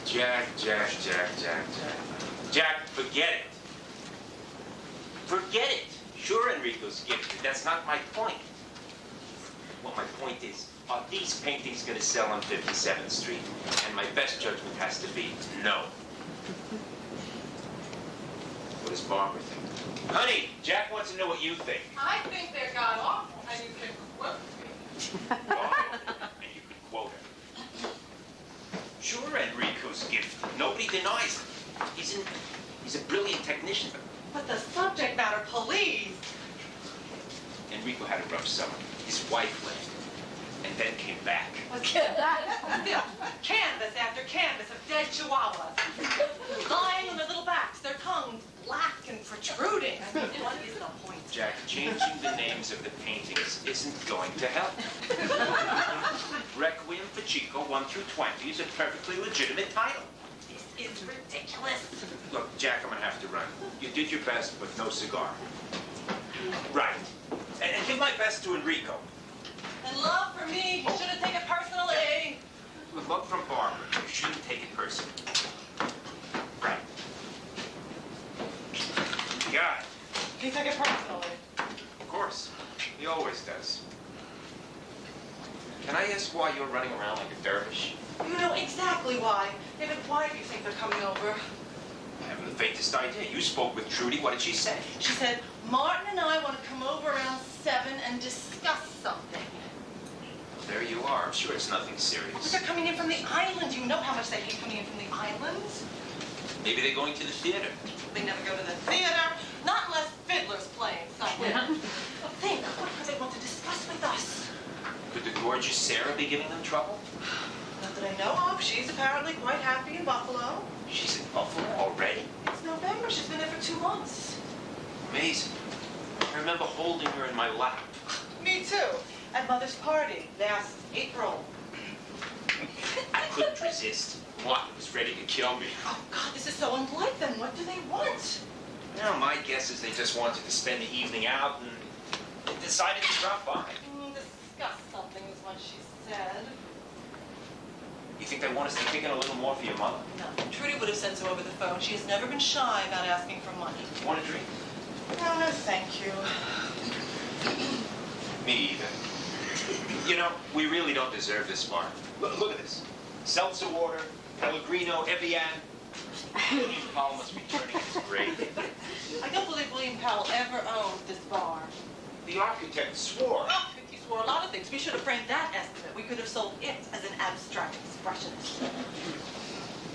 Jack, forget it. Forget it. Sure, Enrico's gifted. That's not my point. What my point is, are these paintings going to sell on 57th Street? And my best judgment has to be no. What does Barbara think? Honey, Jack wants to know what you think. I think they're god-awful, and you can quote me. And you can quote her. Sure, Enrico's gifted. Nobody denies it. He's a brilliant technician. But the subject matter, please. Enrico had a rough summer. His wife left, and then came back. Canvas after canvas of dead chihuahuas, lying on their little backs, their tongues black and protruding. I mean, what is the point? Jack, changing the names of the paintings isn't going to help. Requiem for Chico 1 through 20 is a perfectly legitimate title. This is ridiculous. Look, Jack, I'm going to have to run. You did your best, but no cigar. Right. And give my best to Enrico. And love for me, you shouldn't take it personally. Look from Barbara. You shouldn't take it personally. Right. Got it. He took it personally. Of course. He always does. Can I ask why you're running around like a dervish? You know exactly why. David, why do you think they're coming over? I haven't the faintest idea. You spoke with Trudy. What did she say? She said, Martin and I want to come over around 7 and discuss something. Well, there you are. I'm sure it's nothing But serious. they're coming in from the island. You know how much they hate coming in from the islands. Maybe they're going to the theater. They never go to the theater, not unless Fiddler's playing somewhere. But think, what do they want to discuss with us? Could the gorgeous Sarah be giving them trouble? Not that I know of. She's apparently quite happy in Buffalo. She's in Buffalo already? It's November. She's been there for 2 months. Amazing. I remember holding her in my lap. Me too. At Mother's party last April. I couldn't resist. What? Was ready to kill me. Oh, God, this is so unlike them. What do they want? Well, my guess is they just wanted to spend the evening out and decided to drop by. Discuss something is what she said. You think they want us to kick in a little more for your mother? No, Trudy would have said so over the phone. She has never been shy about asking for money. Want a drink? No, no, thank you. Me either. You know, we really don't deserve this bar. Look at this. Seltzer water, Pellegrino, Evian. William Powell must be turning his grave. I don't believe William Powell ever owned this bar. The architect swore. Oh, he swore a lot of things. We should have framed that estimate. We could have sold it as an abstract expressionist.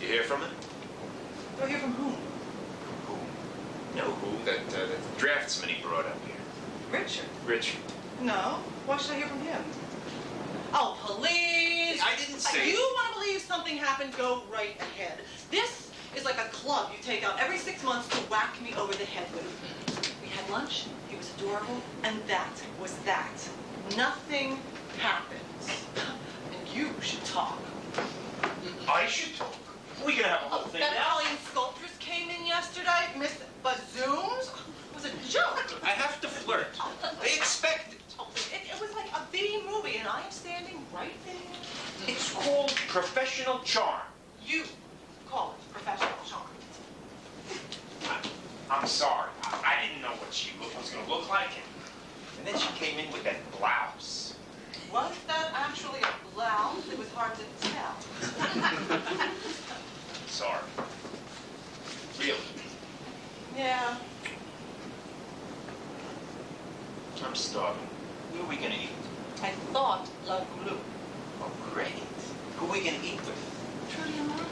You hear from him? Do I hear from whom? Who? No, who? That draftsman he brought up here. Richard. Richard. No. Why should I hear from him? Oh, please. I didn't say... You want to believe something happened, go right ahead. This is like a club you take out every 6 months to whack me over the head with. We had lunch, he was adorable, and that was that. Nothing happens. And you should talk. I should talk. We can have a whole thing That now. Italian sculptress came in yesterday, Miss Bazooms. It was a joke. I have to flirt. They expect it. It was like a B movie, and I am standing right there. It's called professional charm. You call it professional charm. I'm sorry. I didn't know what she was going to look like. And then she came in with that blouse. Was that actually a blouse? It was hard to tell. Sorry. Really? Yeah. I'm starving. Where are we going to eat? I thought La Glue. Oh, great. Who are we going to eat with? Trudy and Martin.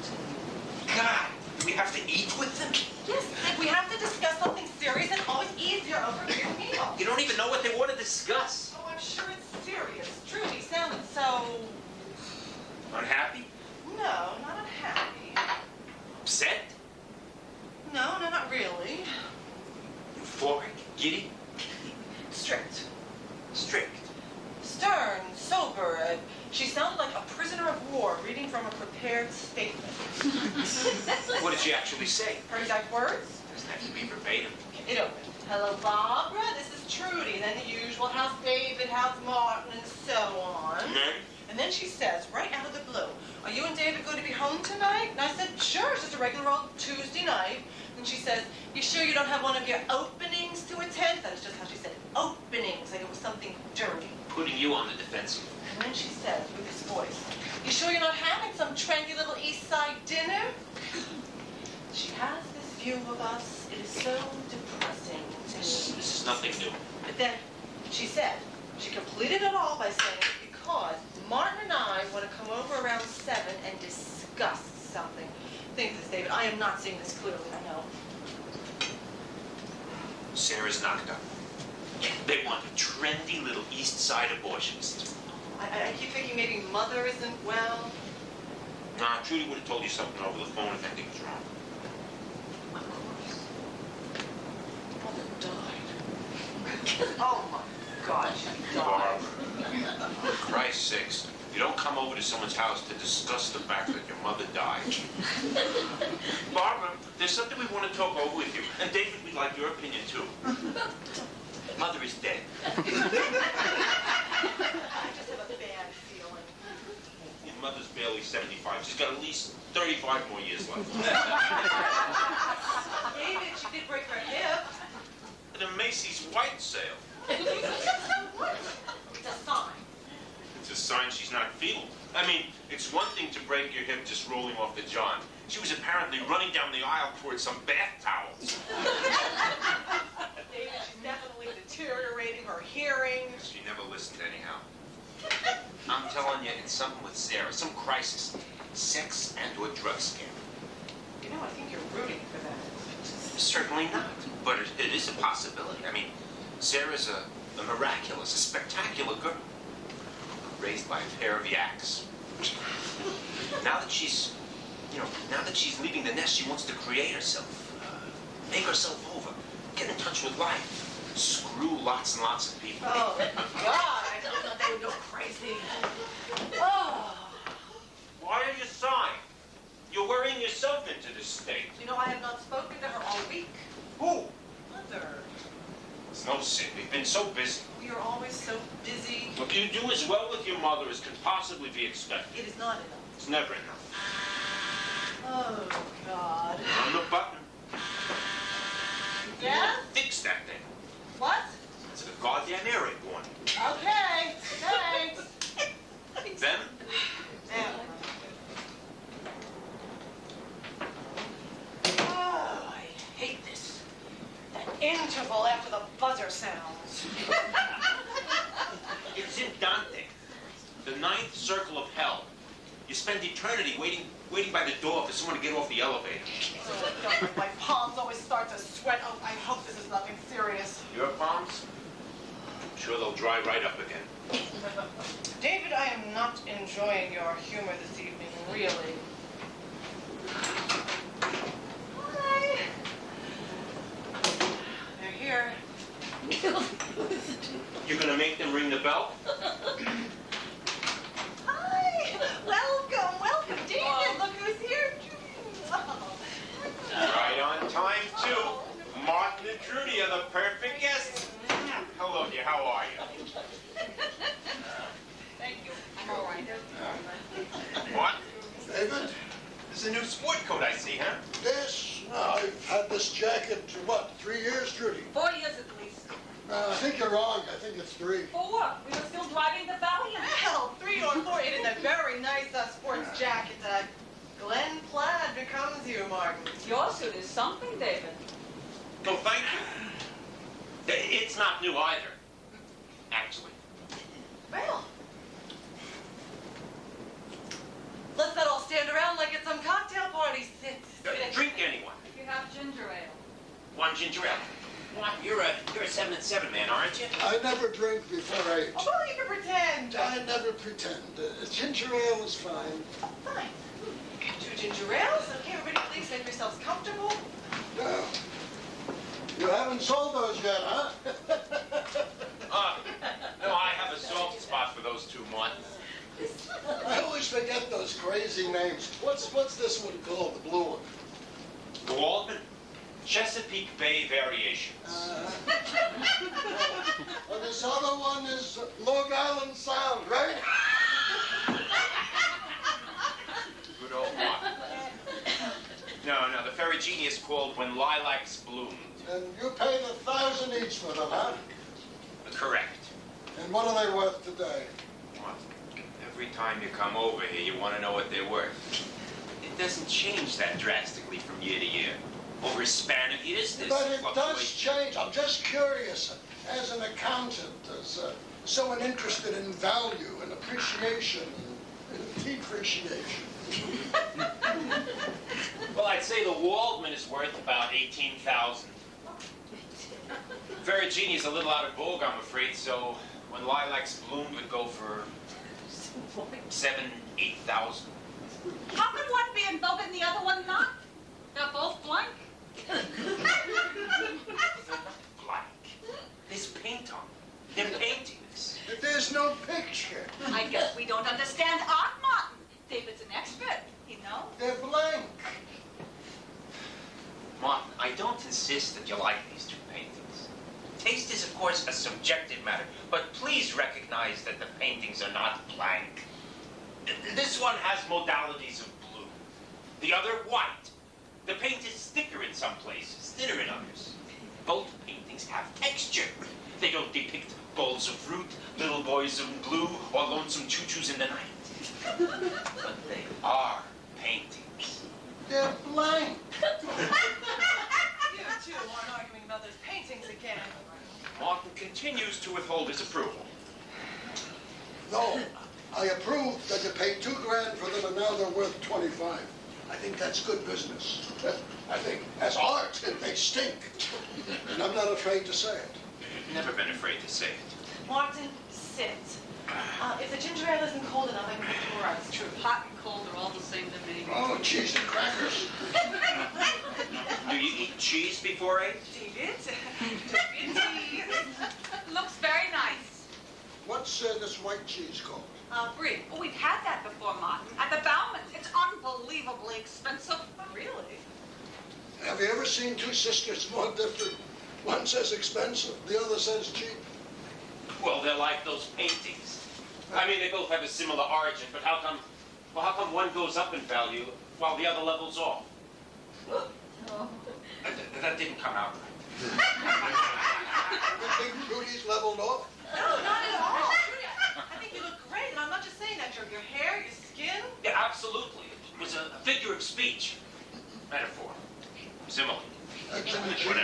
God, do we have to eat with them? Yes, if we have to discuss something serious, it's always easier over a good meal. You don't even know what they want to discuss. Oh, I'm sure it's serious. Trudy sounded so... Unhappy? No, not unhappy. Upset? No, not really. Euphoric? Giddy? Strict. Strict? Stern, sober. She sounded like a prisoner of war reading from a prepared statement. What did she actually say? Her exact words? Doesn't have to be verbatim. It opened. Hello, Barbara. This is Trudy. Then the usual. How's David? How's Martin? And so on. Mm-hmm. And then she says, right out of the blue, "Are you and David going to be home tonight?" And I said, "Sure, it's just a regular old Tuesday night." And she says, "You sure you don't have one of your openings to attend?" That is just how she said openings, like it was something dirty. Putting you on the defensive. And then she says, with this voice, "You sure you're not having some trendy little East Side dinner?" She has this view of us. It is so depressing to me. This is nothing new. But then she said, she completed it all by saying, because Martin and I want to come over around 7 and discuss something. Think this, David. I am not seeing this clearly, I know. Sarah's knocked up. They want a trendy little East Side abortionist. I keep thinking maybe Mother isn't well. Nah, Trudy would have told you something over the phone if anything was wrong. Of course. Mother died. Oh my God, she died. Barbara, for Christ's sakes, you don't come over to someone's house to discuss the fact that your mother died. Barbara, there's something we want to talk over with you. And David, we'd like your opinion too. Mother is dead. I just have a bad feeling. Your mother's barely 75. She's got at least 35 more years left. David, she did break her hip. At a Macy's white sale. It's a sign. It's a sign she's not feeble. I mean, it's one thing to break your hip just rolling off the john. She was apparently running down the aisle towards some bath towels. David, she's definitely deteriorating her hearing. She never listened anyhow. I'm telling you, it's something with Sarah, some crisis. Sex and or drug scam. You know, I think you're rooting for that. Certainly not, but it is a possibility. I mean, Sarah's a miraculous, a spectacular girl. Raised by a pair of yaks. Now that she's, now that she's leaving the nest, she wants to create herself. Make herself over. Get in touch with life. Screw lots and lots of people. Oh, God, I thought they would go crazy. Oh. Why are you sighing? You're worrying yourself into this state. You know, I have not spoken to her all week. Who? Mother. It's no sin. We've been so busy. We are always so busy. Look, you do as well with your mother as can possibly be expected. It is not enough. It's never enough. Oh, God. On the button. Yeah? Fix that thing. What? It's a goddamn earring one. Okay, thanks. Then? Now. Oh, I hate this. That interval after the buzzer sounds. It's in Dante. The ninth circle of hell. You spend eternity waiting by the door for someone to get off the elevator. Oh, God, my palms always start to sweat. Oh, I hope this is nothing serious. Your palms? I'm sure they'll dry right up again. David, I am not enjoying your humor this evening, really. Hi. They're here. You're gonna make them ring the bell? Hi. Welcome, David. Look who's here. Oh. Right on time, too. Martin and Trudy are the perfect guests. Hello, dear. How are you? Thank you. I'm all right. What? David? This is a new sport coat I see, huh? Yes. I've had this jacket, 3 years, Trudy? 4 years at least. I think you're wrong. I think it's 3. 4. We were still driving the Valiant. Well, 3 or 4 in a very nice sports jacket. Glen Plaid becomes you, Martin. Your suit is something, David. Oh, thank you. It's not new either, actually. Well, let's not all stand around like it's some cocktail party. Drink anyone. You have ginger ale. One ginger ale. What? You're a 7 and 7 man, aren't you? I never drink before 8. Oh, well, you can pretend. I never pretend. Ginger ale is fine. Fine. 2 ginger ales. Okay, everybody, please make yourselves comfortable. No. You haven't sold those yet, huh? No, I have a soft spot for those two, Martin. I always forget those crazy names. What's this one called, the blue one? The Waldman? Chesapeake Bay Variations. Well, this other one is Long Island Sound, right? Virginia is called When Lilacs Bloomed. And you paid $1,000 each for them, huh? Correct. And what are they worth today? Well, every time you come over here, you want to know what they're worth. It doesn't change that drastically from year to year. Over a span of years, there's But it does fluctuation. change. I'm just curious, as an accountant, as someone interested in value and appreciation and depreciation. Well, I'd say the Waldman is worth about $18,000. Virginia's a little out of vogue, I'm afraid, so When Lilacs Bloomed would go for $7,000, $8,000. How could one be in vogue and the other one not? They're both blank. They're not blank. There's paint on them. They're paintings. But there's no picture. I guess we don't understand art, Martin. David's an expert, you know. They're blank. Martin, I don't insist that you like these two paintings. Taste is, of course, a subjective matter, but please recognize that the paintings are not blank. This one has modalities of blue, the other white. The paint is thicker in some places, thinner in others. Both paintings have texture. They don't depict bowls of fruit, little boys in blue, or lonesome choo-choos in the night. But they are paintings. They're blank. You two aren't arguing about those paintings again. Martin continues to withhold his approval. No, I approve that you paid $2,000 for them and now they're worth $25,000. I think that's good business. I think as art, they stink. And I'm not afraid to say it. Never been afraid to say it. Martin, sit. If the ginger ale isn't cold enough, I can put more ice. True, hot and cold are all the same to me. Oh, cheese and crackers. Do you eat cheese before 8? David? Looks very nice. What's this white cheese called? Brie. Oh, we've had that before, Martin. At the Bauman's. It's unbelievably expensive. Really? Have you ever seen two sisters more different? One says expensive, the other says cheap. Well, they're like those paintings. I mean, they both have a similar origin, but how come one goes up in value while the other levels off? That didn't come out right. You think Trudy's leveled off? No, not at all. Trudy, I think you look great, and I'm not just saying that. Your hair, your skin. Yeah, absolutely. It was a figure of speech. Metaphor. Simile. That's in the cheap, Trudy.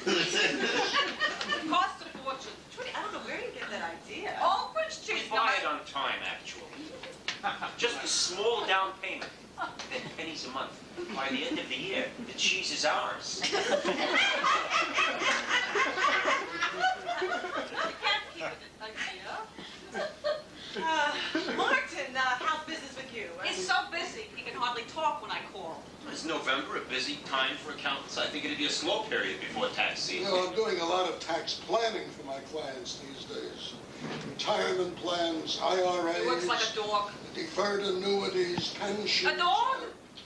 It costs a fortune. Trudy, I don't know where you get that idea. All French We cheese. buy it on time, actually. Just a small down payment, then pennies a month. By the end of the year, the cheese is ours. You can't keep it idea. Martin, how's business with you? He's so busy, he can hardly talk when I call. Is November a busy time for accountants? I think it'd be a slow period before tax season. You know, I'm doing a lot of tax planning for my clients these days. Retirement plans, IRAs. He works like a dog. Deferred annuities, pensions. A dog?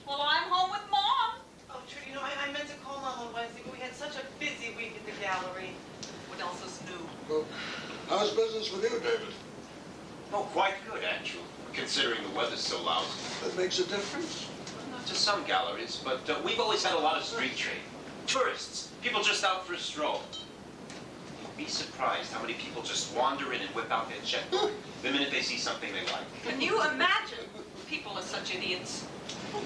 Well, I'm home with Mom. Oh, Trudy, I meant to call Mom on Wednesday, but we had such a busy week at the gallery. What else is new? Well, how's business with you, David? Oh, quite good, actually, considering the weather's so lousy. That makes a difference. Not to some galleries, but we've always had a lot of street trade. Tourists, people just out for a stroll. You'd be surprised how many people just wander in and whip out their checkbook the minute they see something they like. Can you imagine? People are such idiots. Oh,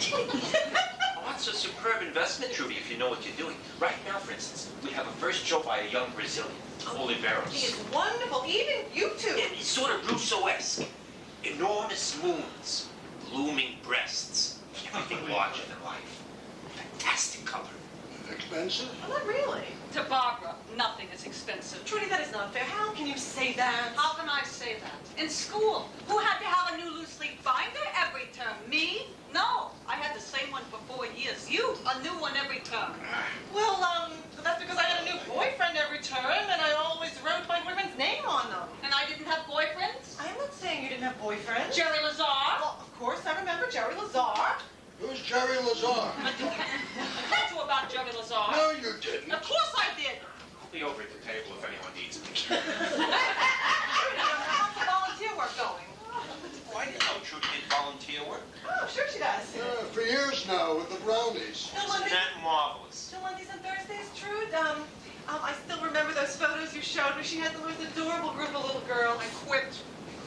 that's a superb investment, Trudy, if you know what you're doing. Right now, for instance, we have a first show by a young Brazilian, Oliveros. He is wonderful, even you two. It's sort of Rousseau-esque. Enormous moons, blooming breasts, everything larger than life. Fantastic color. Expensive? Not really. To Barbara, nothing is expensive. Trudy, that is not fair. How can you say that? How can I say that? In school, who had to have a new loose leaf binder every term? Me? No. I had the same one for 4 years. You, a new one every term. Well, that's because I had a new boyfriend every term, and I always wrote my boyfriend's name on them. And I didn't have boyfriends? I'm not saying you didn't have boyfriends. Jerry Lazar? Well, of course, I remember Jerry Lazar. Who's Jerry Lazar? I told you about Jerry Lazar. No, you didn't. Of course I did. I'll be over at the table if anyone needs me. How's the volunteer work going? Oh, I didn't know Trudy did volunteer work? Oh, sure she does. For years now with the brownies. Still Isn't Mondays, that marvelous? still Mondays and Thursdays, Trude. I still remember those photos you showed me. She had the most adorable group of little girls. I quit.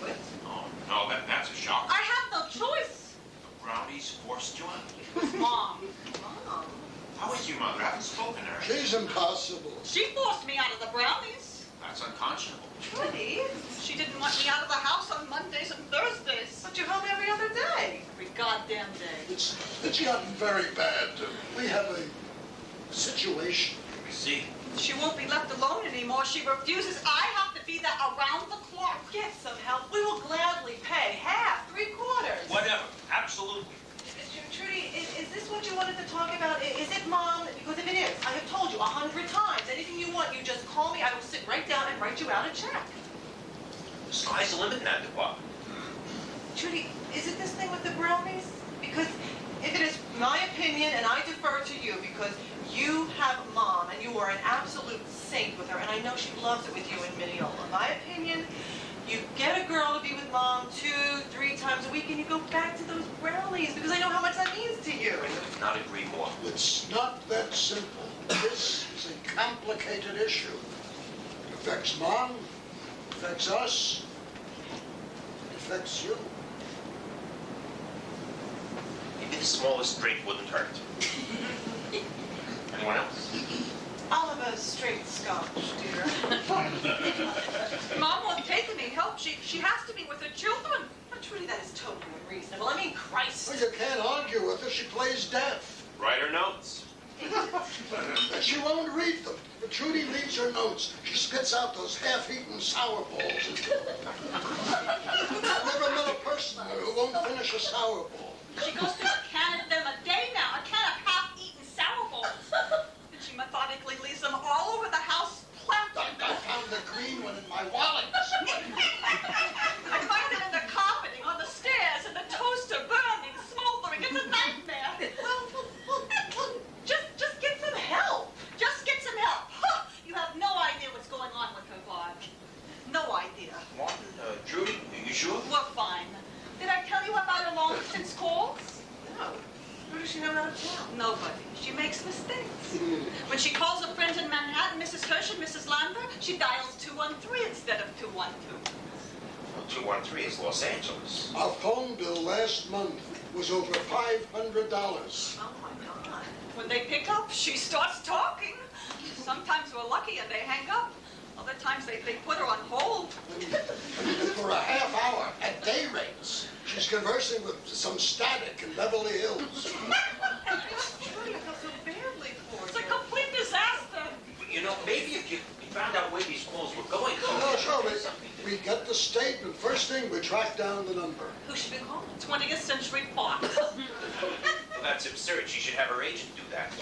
Quit. Oh, no, that's a shock. I have no choice. The brownies forced you out. Mom. Mom. How is your mother? I haven't spoken to her. She's impossible. She forced me out of the brownies. That's unconscionable. Trudy, She didn't want me out of the house on Mondays and Thursdays. but you're home every other day. Every goddamn day. It's gotten very bad. We have a situation. We see. She won't be left alone anymore. She refuses. I have to be there around the clock. Get some help. We will gladly pay half, 3/4. Whatever. Absolutely. Trudy, is this what you wanted to talk about? Is it Mom? Because if it is, I have told you 100 times. Anything you want, you just call me. I will sit right down and write you out a check. The sky's the limit in that department. Trudy, is it this thing with the brownies? Because if it is my opinion, and I defer to you because you have Mom and you are an absolute saint with her, and I know she loves it with you and Mineola. My opinion, you get a girl to be with Mom 2-3 times a week and you go back to those brownies because I know how much that means to you. I could not agree more. It's not that simple. This is a complicated issue. It affects Mom, it affects us, it affects you. Maybe the smallest drink wouldn't hurt. Anyone else? I'll have a straight scotch, dear. Mom won't take any help. She has to be with her children. But Trudy, that is totally unreasonable. I mean, Christ. Well, you can't argue with her. She plays deaf. Write her notes. And she won't read them. But Trudy reads her notes. She spits out those half-eaten sour balls. I've never met a person who won't finish a sour ball. She goes through a can of them a day now. A can of half-eaten sour balls. And she methodically leaves them all over the house, planted. I found the green one in my wallet. I find them in the carpeting, on the stairs, and the toaster burning, smoldering. It's a nightmare. Just get some help. Just get some help. Huh. You have no idea what's going on with her, Bob. No idea. Martin, Trudy, are you sure? We're fine. Did I tell you about her long-distance calls? No. Who does she know out of town? Nobody. She makes mistakes. When she calls her friends in Manhattan, Mrs. Hirsch and Mrs. Lambert, she dials 213 instead of 212. Well, 213 is Los Angeles. Our phone bill last month was over $500. Oh, my God. When they pick up, she starts talking. Sometimes we're lucky and they hang up. Other times they put her on hold. And for a half hour at day rates, she's conversing with some static in Beverly Hills. Trudy, I feel so badly for It's you. a complete disaster. You know, maybe if you found out where these calls were going. Oh, sure, we get the statement. First thing, we track down the number. Who should we call? 20th Century Fox. Well, that's absurd. She should have her agent do that.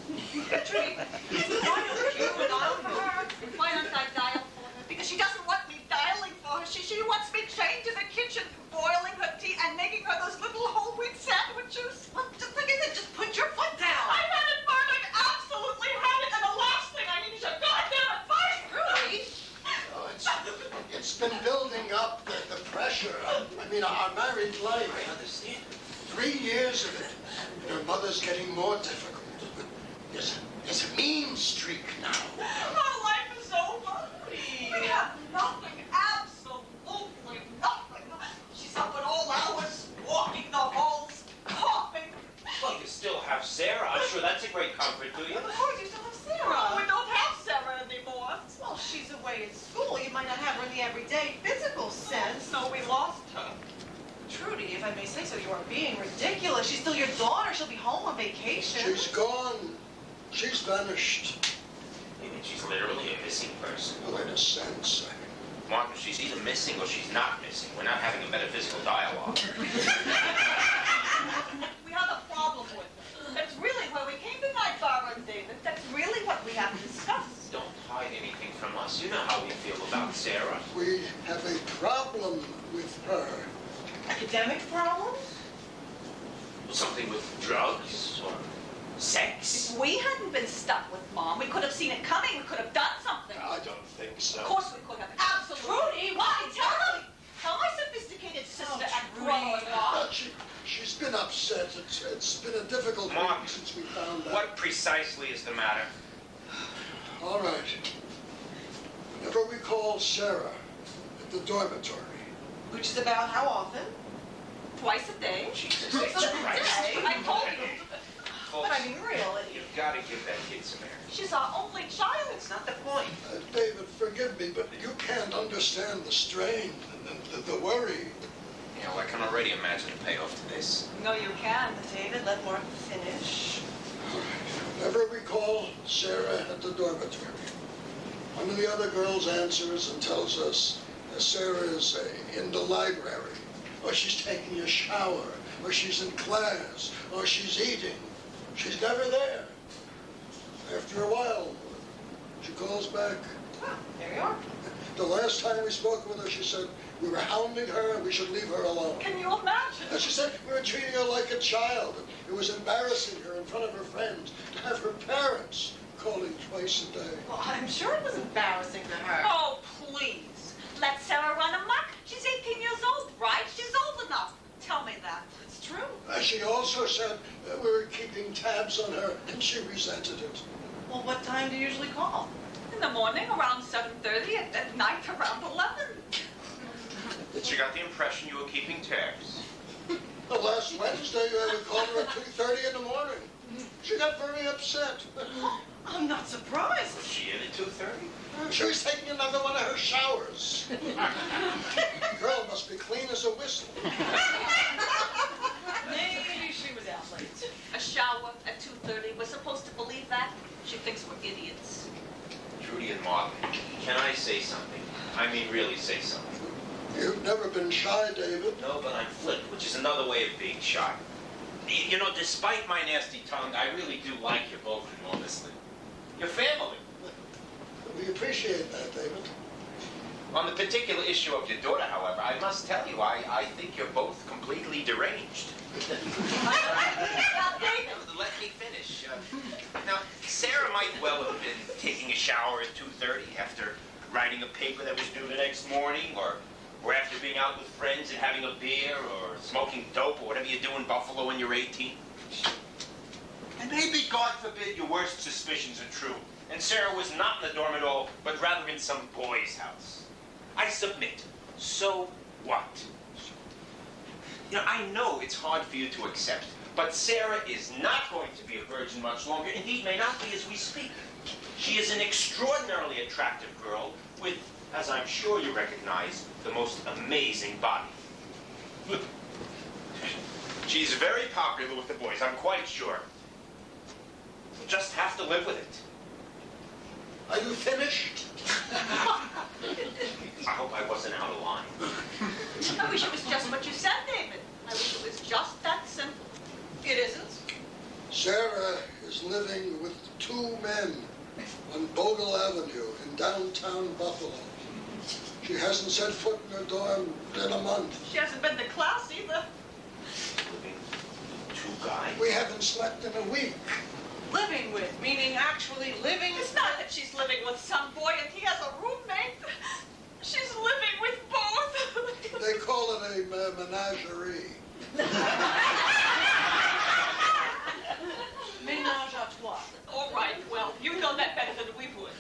Trudy, why don't you dial for her? Why don't I dial for her? Because she doesn't want me dialing for her. She wants me chained in the kitchen, boiling her tea and making her those little whole wheat sandwiches. Well, just like I said, just put your foot down. I've had it, Bart. I've absolutely had it. And the last thing I need is a goddamn advice. Trudy. Oh, it's been building up, the pressure. I mean, our married life. I understand. 3 years of it. And her mother's getting more difficult. There's a mean streak now. Our life is over. We have nothing, absolutely nothing. She's up at all hours, walking the halls, coughing. Well, you still have Sarah. I'm sure that's a great comfort to you. Of course, you still have Well, we Sarah. don't have Sarah anymore. Well, she's away at school. You might not have her in the everyday physical sense. So we lost her. Trudy, if I may say so, you are being ridiculous. She's still your daughter. She'll be home on vacation. She's gone. She's vanished. You mean she's literally a missing person? Well, in a sense. Martin, she's either missing or she's not missing. We're not having a metaphysical dialogue. We have a problem with her. That's really where we came tonight, Barbara and David. That's really what we have to discuss. Don't hide anything from us. You know how we feel about Sarah. We have a problem with her. Academic problems? Something with drugs or sex. If we hadn't been stuck with Mom, we could have seen it coming. We could have done something. I don't think so. Of course we could have. Absolutely. Trudy, why? Tell me. Tell my sophisticated difficult Mark, reading since we found out. what precisely is the matter? All right. Whenever we call Sarah at the dormitory, Which is about how often? Twice a day. Jesus Twice Christ. I told you. But I mean, really. You've got to give that kid some air. She's our only child. That's not the point. David, forgive me, but you can't understand the strain and the worry. You know, I can already imagine the payoff to this. No, you can't. David, let Mark finish. All right. Whenever we call Sarah at the dormitory, one of the other girls answers and tells us that Sarah is in the library, or she's taking a shower, or she's in class, or she's eating. She's never there. After a while, she calls back. Ah, there you are. The last time we spoke with her, she said we were hounding her and we should leave her alone. Can you imagine? And she said we were treating her like a child. It was embarrassing her in front of her friends to have her parents calling twice a day. Well, I'm sure it was embarrassing to her. Oh, please. Let Sarah run amok. She's 18 years old, right? She's old enough. Tell me that. It's true. She also said we were keeping tabs on her and she resented it. Well, what time do you usually call? In the morning around 7:30, and at night around 11. She got the impression you were keeping tabs. The last Wednesday, we called her at 2:30 in the morning. She got very upset. I'm not surprised. Was she in at 2:30? She was taking another one of her showers. Girl must be clean as a whistle. Maybe she was out late. A shower at 2:30. We're supposed to believe that? She thinks we're idiots. Trudy and Mark, can I say something? I mean, really say something. You've never been shy, David. No, but I'm flipped, which is another way of being shy. You know, despite my nasty tongue, I really do like you both enormously. You're family. We appreciate that, David. On the particular issue of your daughter, however, I must tell you, I think you're both completely deranged. Now, David. Let me finish. Now, Sarah might well have been taking a shower at 2:30 after writing a paper that was due the next morning, or after being out with friends and having a beer, or smoking dope, or whatever you do in Buffalo when you're 18. And maybe, God forbid, your worst suspicions are true, and Sarah was not in the dorm at all, but rather in some boy's house. I submit. So what? You know, I know it's hard for you to accept, but Sarah is not going to be a virgin much longer. Indeed, may not be as we speak. She is an extraordinarily attractive girl with, as I'm sure you recognize, the most amazing body. She's very popular with the boys, I'm quite sure. You'll just have to live with it. Are you finished? I hope I wasn't out of line. I wish it was just what you said, David. I wish it was just that simple. It isn't. Sarah is living with two men on Bogle Avenue in downtown Buffalo. She hasn't set foot in her dorm in a month. She hasn't been to class either. Living with two guys. We haven't slept in a week. Living with, meaning actually living. It's not that she's living with some boy and he has a roommate. She's living with both. They call it a menagerie. Ménage à trois. All right, well, you know that better than we would.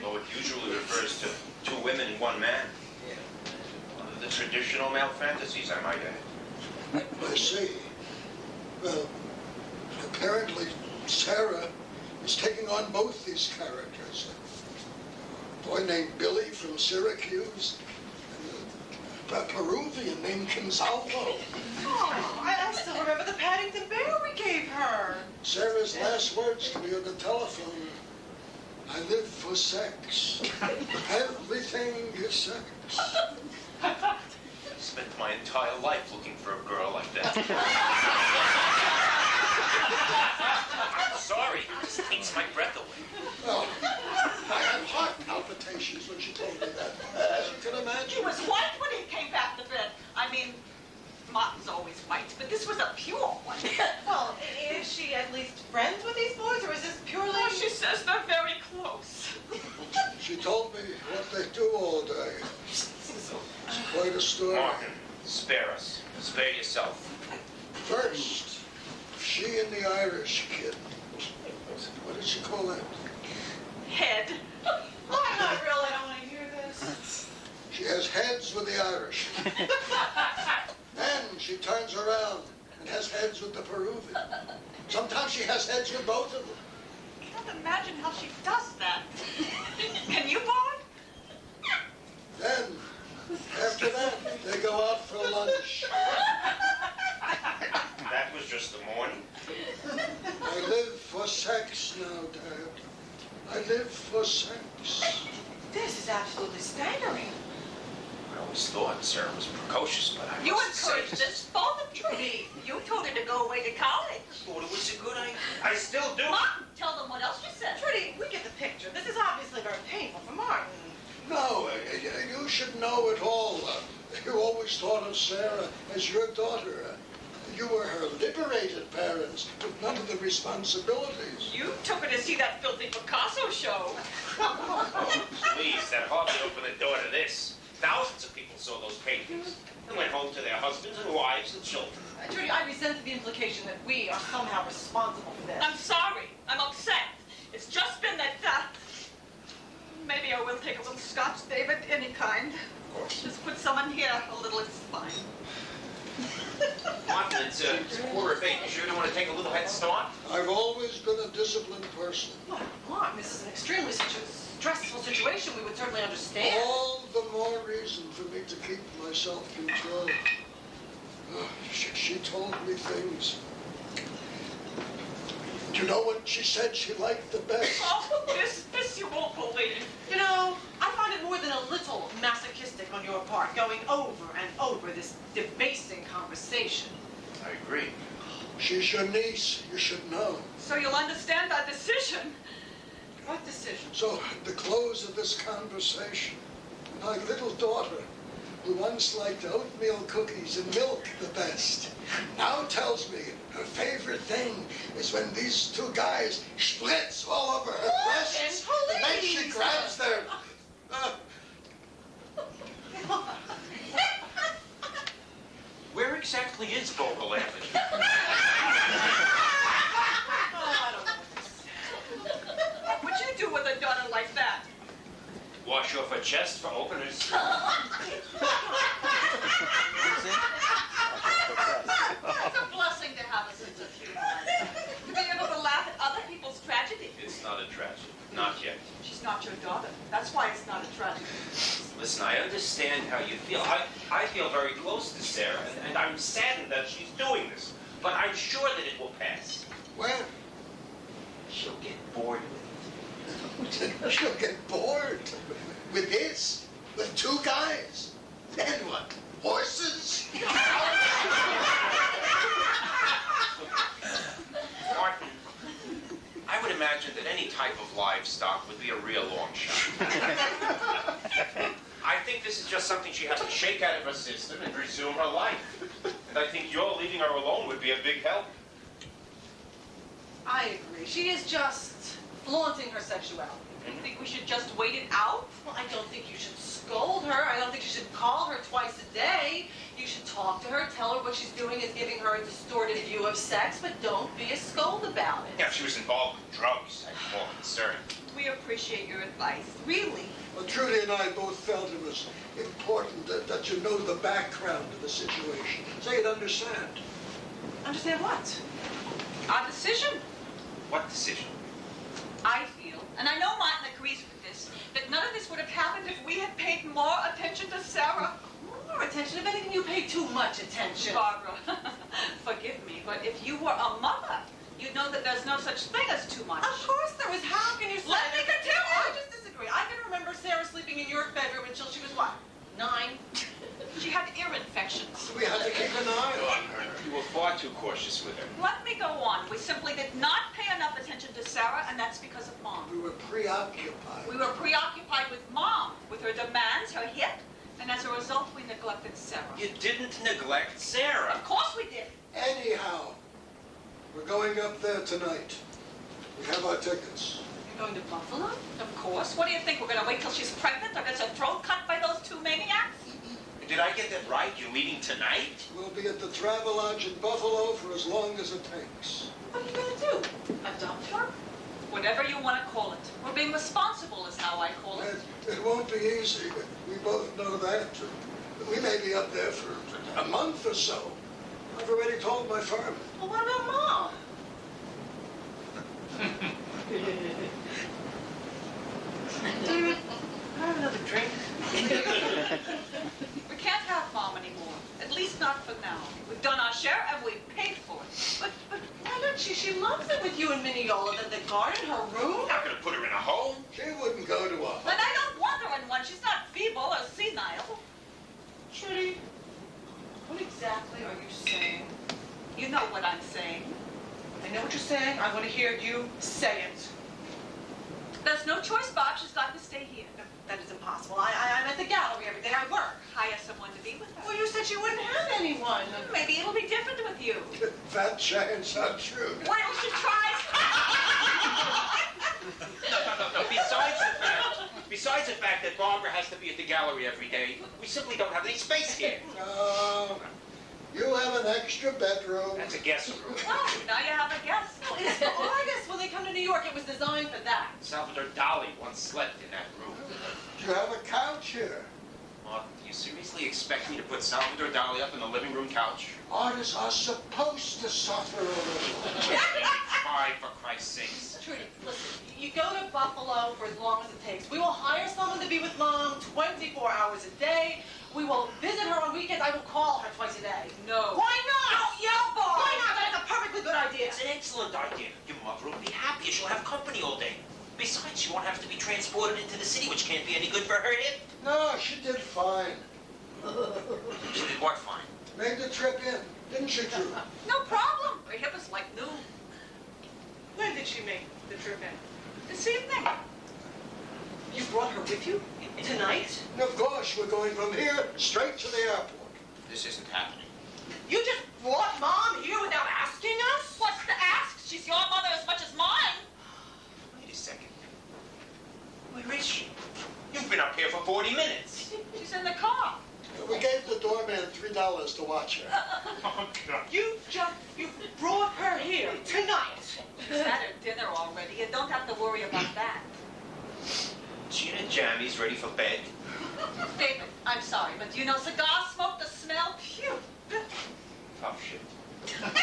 Though it usually refers to two women and one man. One of the traditional male fantasies, I might add. I see. Well, apparently Sarah is taking on both these characters. A boy named Billy from Syracuse, and a Peruvian named Consalvo. Oh, I still remember the Paddington Bear we gave her. Sarah's last words to me on the telephone, I live for sex. Everything is sex. I spent my entire life looking for a girl like that. I'm sorry, it just takes my breath away. Well, I had heart palpitations when she told me that, as you can He imagine. was white when he came back to bed. I mean, Martin's always white, but this was a pure one. Well, is she at least friends with these boys, or is this purely... Oh, she says they're very close. She told me what they do all day. It's quite a story. Martin, spare us. Spare yourself. First, She and the Irish kid. What did she call that? Head. Oh, I really don't want to hear this. She has heads with the Irish. Then she turns around and has heads with the Peruvian. Sometimes she has heads with both of them. I can't imagine how she does that. Can you, Bob? Then, after that, they go out for lunch. That was just the morning. I live for sex now, Dad. I live for sex. This is absolutely staggering. I always thought Sarah was precocious, but I You must say... encouraged this, both of you. You told her to go away to college. thought it was a good idea. I still do. Mom, tell them what else you said. Trudy, we get the picture. This is obviously very painful for Martin. No, you should know it all. You always thought of Sarah as your daughter. You were her liberated parents with none of the responsibilities. You took her to see that filthy Picasso show. Oh, please, that hardly opened the door to this. Thousands of people saw those paintings and went home to their husbands and wives and children. Trudy, I resent the implication that we are somehow responsible for this. I'm sorry. I'm upset. It's just been that, maybe I will take a little scotch, David, any kind. Of course. Just put some in here, a little, it's fine. Martin, it's 7:45. You sure don't want to take a little head start? I've always been a disciplined person. Well, Martin, this is an extremely stressful situation. We would certainly understand. All the more reason for me to keep my self-control. She told me things. Do you know what she said she liked the best? Oh, this you won't believe. You know, I find it more than a little masochistic on your part, going over and over this debasing conversation. I agree. She's your niece, you should know. So you'll understand our decision. What decision? So, at the close of this conversation, my little daughter, who once liked oatmeal cookies and milk the best, now tells me her favorite thing is when these two guys spritz all over her breasts, and then she grabs their... Where exactly is Vogel Avenue? What'd you do with a daughter like that? Wash off her chest for openers. It's a blessing to have a sense of humor. To be able to laugh at other people's tragedy. It's not a tragedy. Not yet. She's not your daughter. That's why it's not a tragedy. Listen, I understand how you feel. I feel very close to Sarah, and I'm saddened that she's doing this. But I'm sure that it will pass. When? She'll get bored with it. She'll get bored with this, with two guys. Then what? Horses? Martin, I would imagine that any type of livestock would be a real long shot. I think this is just something she has to shake out of her system and resume her life. And I think your leaving her alone would be a big help. I agree. She is just flaunting her sexuality. You think we should just wait it out? Well, I don't think you should scold her. I don't think you should call her twice a day. You should talk to her, tell her what she's doing is giving her a distorted view of sex, but don't be a scold about it. Yeah, if she was involved with drugs, I'd be more concerned. We appreciate your advice. Really. Well, Trudy and I both felt it was important that you know the background of the situation, so you'd understand. Understand what? Our decision. What decision? I feel, and I know Martin agrees with this, that none of this would have happened if we had paid more attention to Sarah. More attention. If anything, you pay too much attention. Barbara, forgive me, but if you were a mother, you'd know that there's no such thing as too much. Of course there was. How can you say Let me that? continue. I just disagree. I can remember Sarah sleeping in your bedroom until she was what? 9? She had ear infections. We had to keep an eye on her. You were far too cautious with her. Let me go on. We simply did not pay enough attention to Sarah, and that's because of Mom. We were preoccupied. We were preoccupied with Mom, with her demands, her hip, and as a result, we neglected Sarah. You didn't neglect Sarah. Of course we did. Anyhow, we're going up there tonight. We have our tickets. You're going to Buffalo? Of course. What do you think? We're going to wait till she's pregnant or gets her throat cut by those two maniacs? did I get that right? You're leaving tonight? We'll be at the Travelodge in Buffalo for as long as it takes. What are you gonna do? Adopt her? Whatever you want to call it. We're being responsible is how I call it. It won't be easy. We both know that. We may be up there for a month or so. I've already told my firm. Well, what about Mom? David, can I have another drink? We can't have Mom anymore. At least not for now. We've done our share and we've paid for it. But why not? She loves it with you and Mineola. The garden, her room. I'm not going to put her in a home. She wouldn't go to a... And I don't want her in one. She's not feeble or senile. Trudy, what exactly are you saying? You know what I'm saying. I know what you're saying. I want to hear you say it. There's no choice, Bob. She's got to stay here. No, that is impossible. I'm at the gallery every day. I work. Hire someone to be with her. Well, you said you wouldn't have anyone. Maybe it'll be different with you. That chance, I'm sure. Why don't you try? No. Besides the fact that Barbara has to be at the gallery every day, we simply don't have any space here. You have an extra bedroom. That's a guest room. Oh, now you have a guest. Well, it's for August when they come to New York. It was designed for that. Salvador Dali once slept in that room. You have a couch here. Mark, do you seriously expect me to put Salvador Dali up in the living room couch? Artists are supposed to suffer a little. Try, for Christ's sakes. Trudy, listen, you go to Buffalo for as long as it takes. We will hire someone to be with Mom 24 hours a day. We will visit her on weekends. I will call her twice a day. No. Why not? Don't yell, Bob. Why not? That's a perfectly good idea. It's an excellent idea. Your mother will be happy. She'll have company all day. Besides, she won't have to be transported into the city, which can't be any good for her hip. No, she did fine. She did what fine? Made the trip in, didn't she, Drew? No problem. Her hip is like new. When did she make the trip in? This evening. You brought her with you? Tonight? And of course, we're going from here straight to the airport. This isn't happening. You just brought Mom here without asking us? What's to ask? She's your mother as much as mine. Wait a second. Where is she? You've been up here for 40 minutes. She's in the car. We gave the doorman $3 to watch her. Oh, God. You brought her here tonight. She's had her dinner already. You don't have to worry about that. Gin and jammies ready for bed. David, I'm sorry, but you know cigar smoke, the smell? Phew. Tough shit. That's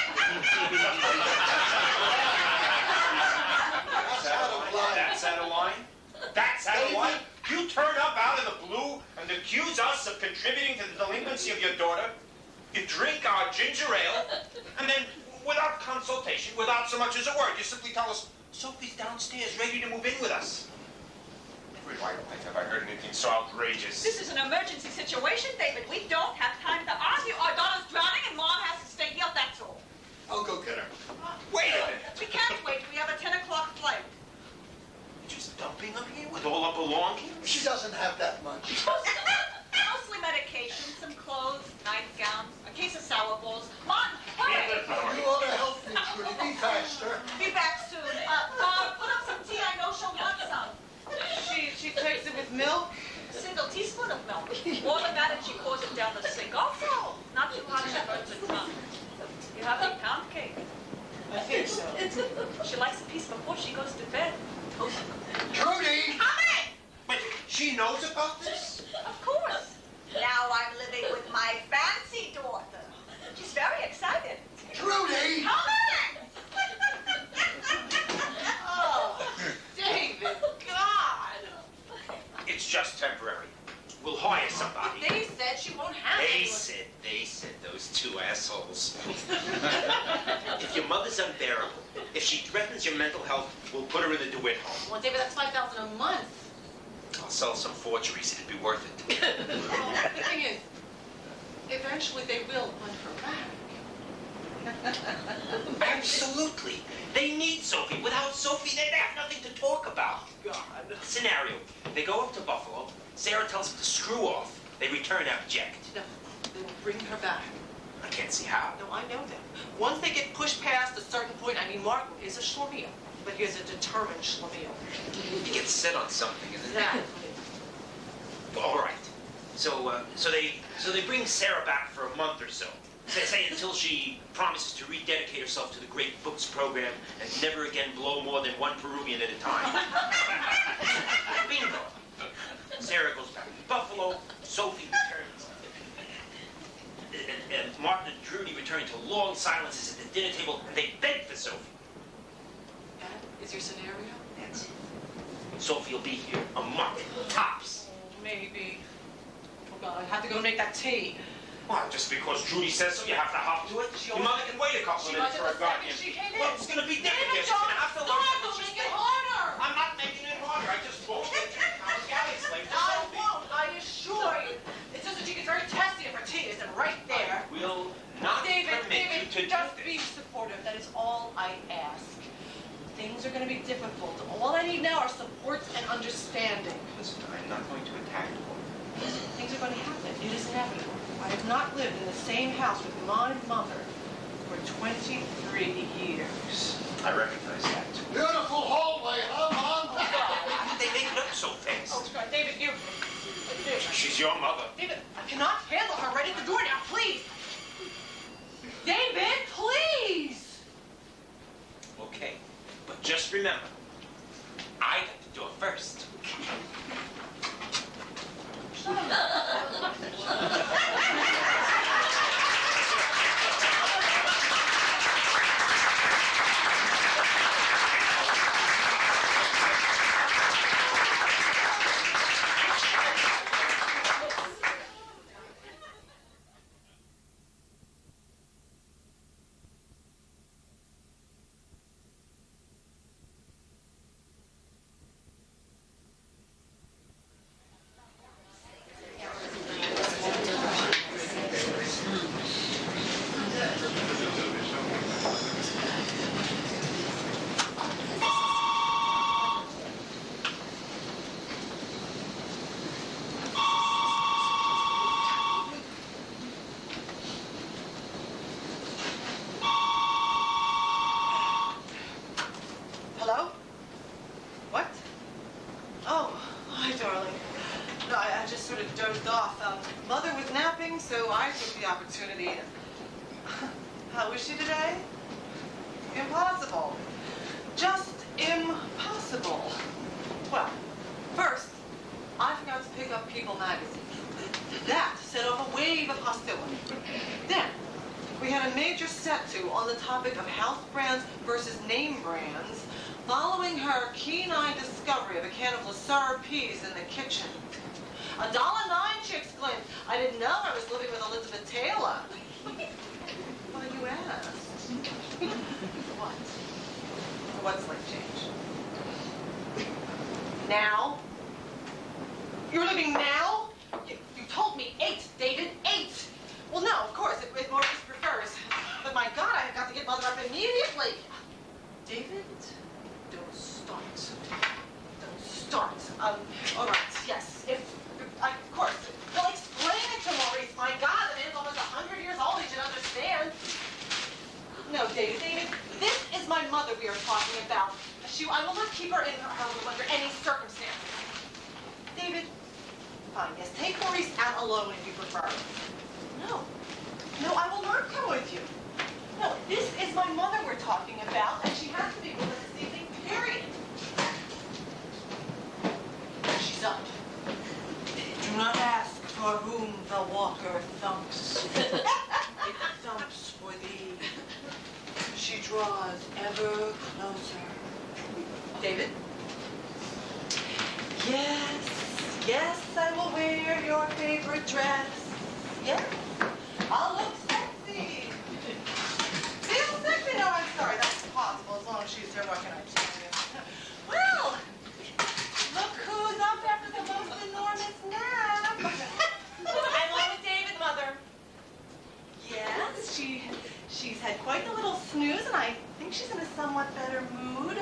out of line. That's out of line? That's out of line? You turn up out of the blue and accuse us of contributing to the delinquency of your daughter. You drink our ginger ale, and then, without consultation, without so much as a word, you simply tell us, Sophie's downstairs, ready to move in with us. Never in my life have I heard anything so outrageous. This is an emergency situation, David. We don't have time to argue. Our daughter's drowning and Mom has to stay here, that's all. I'll go get her. Wait a minute. We can't wait. We have a 10 o'clock flight. You're just dumping them here with all our belongings? She doesn't have that much. Mostly medication, some clothes, nightgown, a case of sour balls. Mom, hurry! You ought to help me, Trudy. Be faster. Be back soon. Bob, put up some tea. I know she'll want some. She takes it with milk? A single teaspoon of milk. More than that, and she pours it down the sink. Also, not too hot, she burns her tongue. You have any pound cake? I think so. She likes a piece before she goes to bed. Trudy! Come in! Wait, she knows about this? Of course. Now I'm living with my fancy daughter. She's very excited. Trudy! Come in! Oh, David, God. It's just temporary. We'll hire somebody. They said she won't have anyone. They said, those two assholes. If your mother's unbearable, if she threatens your mental health, we'll put her in the DeWitt home. Well, David, that's $5,000 a month. I'll sell some forgeries, it'd be worth it. Well, the thing is, eventually they will want her back. Absolutely. They need Sophie. Without Sophie, they'd have nothing to talk about. God. Scenario. They go up to Buffalo. Sarah tells them to screw off. They return abject. No, they will bring her back. I can't see how. No, I know that. Once they get pushed past a certain point, I mean, Martin is a schlemiel, but he is a determined schlemiel. He gets set on something, isn't Exactly. All right. So they bring Sarah back for a month or so. Say until she promises to rededicate herself to the great books program and never again blow more than one Peruvian at a time. Bingo. Sarah goes back to Buffalo. Sophie returns. And Martin and Trudy return to long silences at the dinner table. They beg for Sophie. That is your scenario? That's it. Sophie will be here a month, tops. Oh, maybe. Oh, God, I have to go make that tea. Why, just because Trudy says so, you have to hop to it? Your mother can wait a couple of minutes for a guardian. Well, it's going to be different. You're going to have to learn Don't make it harder. I'm not making it harder. I just won't let you become a galley slave to I Sophie. won't, I assure you. It's just that she gets very testy if her tea isn't right there. I will not permit you to do just be this. supportive. That is all I ask. Things are going to be difficult. All I need now are supports and understanding. Listen, I'm not going to attack you. Things are going to happen. It is inevitable. I have not lived in the same house with my mother for 23 years. I recognize that. Beautiful hallway, huh, Mom? How did they make it up so fast? Oh, God, David, you... She's your mother. David, I cannot handle her right at the door now, please. David, please. Okay, but just remember, I got the door first. Hello? What? Oh, hi, darling. No, I just sort of dozed off. Mother was napping, so I took the opportunity. How is she today? Impossible. Just impossible. Well, first, I forgot to pick up People magazine. That set off a wave of hostility. Then, we had a major set-to on the topic of house brands versus name brands, following her keen-eyed discovery of a can of Lassar peas in the kitchen. $1.09, she exclaimed. I didn't know I was living with Elizabeth Taylor. Why, you asked? What? What's like change? Now? You're living now? You told me 8, David, 8. Well, no, of course, if Maurice prefers. But my God, I have got to get Mother up immediately. David, don't start. Don't start. All right, yes. Of course. Well, explain it to Maurice. My God, the man's almost 100 years old. He should understand. No, David, this is my mother we are talking about. I will not keep her in her room under any circumstances. David, fine, yes, take Maurice out alone if you prefer. No, I will not come with you. No, this is my mother we're talking about, and she has to be with us this evening, period. She's up. Do not ask for whom the walker thumps. It thumps for thee. She draws ever closer. David? Yes, I will wear your favorite dress. Yes, I'll look sexy. Feel sexy? No, I'm sorry, that's impossible. As long as she's here, what can I tell you? Well, look who's up after the most enormous nap. I'm on with David, Mother. Yes, she's had quite a little snooze, and I think she's in a somewhat better mood.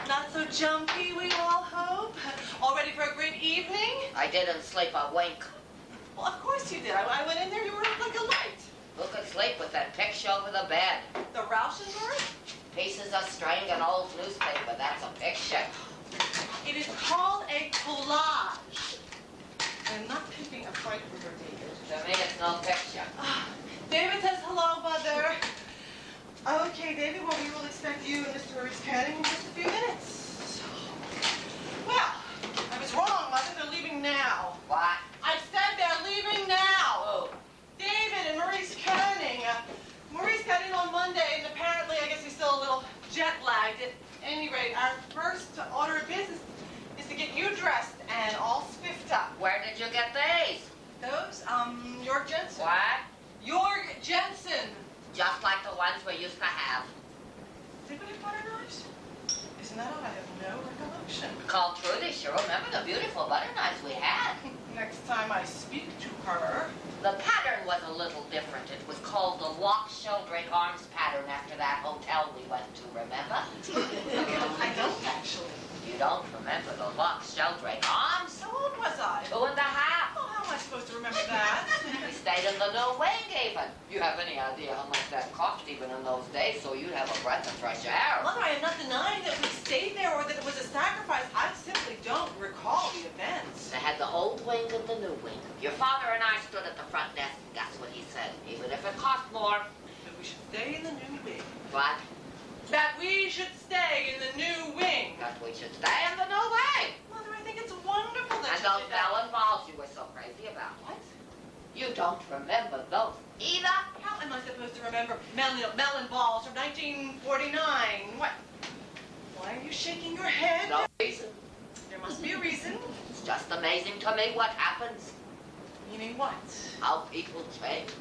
Not so jumpy, we all hope. All ready for a great evening? I didn't sleep a wink. Well, of course you did. I went in there, you were like a light. Who could sleep with that picture over the bed? The Rauschenberg? Pieces of string and old newspaper, that's a picture. It is called a collage. am not picking a fight with her, David. To me, it's no picture. David says hello, Mother. Okay, David, well, we will expect you and Mr. Maurice Canning in just a few minutes. Well, I was wrong, Mother. They're leaving now. What? I said they're leaving now. Oh. David and Maurice Canning. Maurice got in on Monday, and apparently, I guess he's still a little jet-lagged. At any rate, our first order of business is to get you dressed and all spiffed up. Where did you get these? Those, York Jensen. What? York Jensen. Just like the ones we used to have. Did we have butter knives? Isn't that odd? I have no recollection. Called Trudy. She remember the beautiful butter knives we had. Next time I speak to her. The pattern was a little different. It was called the Lock Sheldrake Arms pattern after that hotel we went to, remember? I don't, actually. You don't remember the Lock Sheldrake Arms? How old was I? 2.5. Oh, how am I supposed to remember that? We stayed in the new wing even. You have any idea how much that cost even in those days, so you'd have a breath of fresh air? Mother, I am not denying that we stayed there or that it was a sacrifice. I simply don't recall the events. They had the old wing and the new wing. Your father and I stood at the front desk and guess what he said? Even if it cost more. That we should stay in the new wing. What? That we should stay in the new wing. That we should stay in the new wing. Mother, I think it's wonderful that And you those did that. melon balls you were so crazy about. What? You don't remember those either? How am I supposed to remember melon balls from 1949? What? Why are you shaking your head? No reason. There must be a reason. It's just amazing to me what happens. Meaning what? How people change.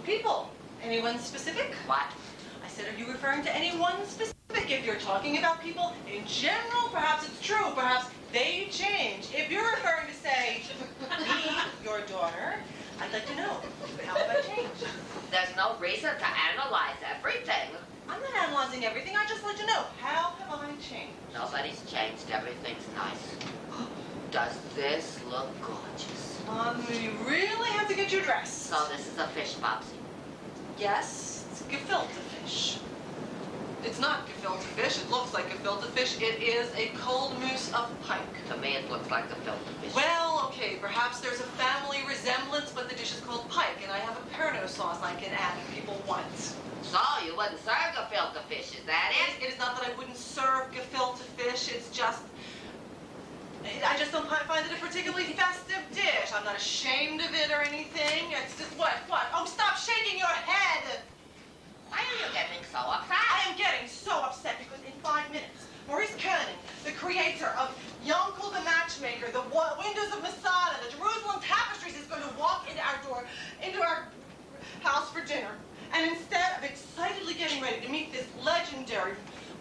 People. Anyone specific? What? I said, are you referring to anyone specific? If you're talking about people in general, perhaps it's true. Perhaps they change. If you're referring to, say, me, your daughter, I'd like to know, how have I changed? There's no reason to analyze everything. I'm not analyzing everything. I just like to know, how have I changed? Nobody's changed. Everything's nice. Does this look gorgeous? We really have to get you dressed. So this is a fish, Popsy. Yes, it's gefilte fish. It's not gefilte fish. It looks like gefilte fish. It is a cold mousse of pike. To me, it looks like a filter fish. Well, okay, perhaps there's a family resemblance, but the dish is called pike, and I have a Pernod sauce I can add if people want. So you wouldn't serve a filter fish, is that it? It is not that I wouldn't serve gefilte fish. It's just, I just don't find it a particularly festive dish. I'm not ashamed of it or anything. It's just, what? Oh, stop shaking your head! Why are you getting so upset? I am getting so upset because in 5 minutes, Maurice Canning, the creator of Yonkel the Matchmaker, the Windows of Masada, the Jerusalem Tapestries, is going to walk into our door, into our house for dinner. And instead of excitedly getting ready to meet this legendary,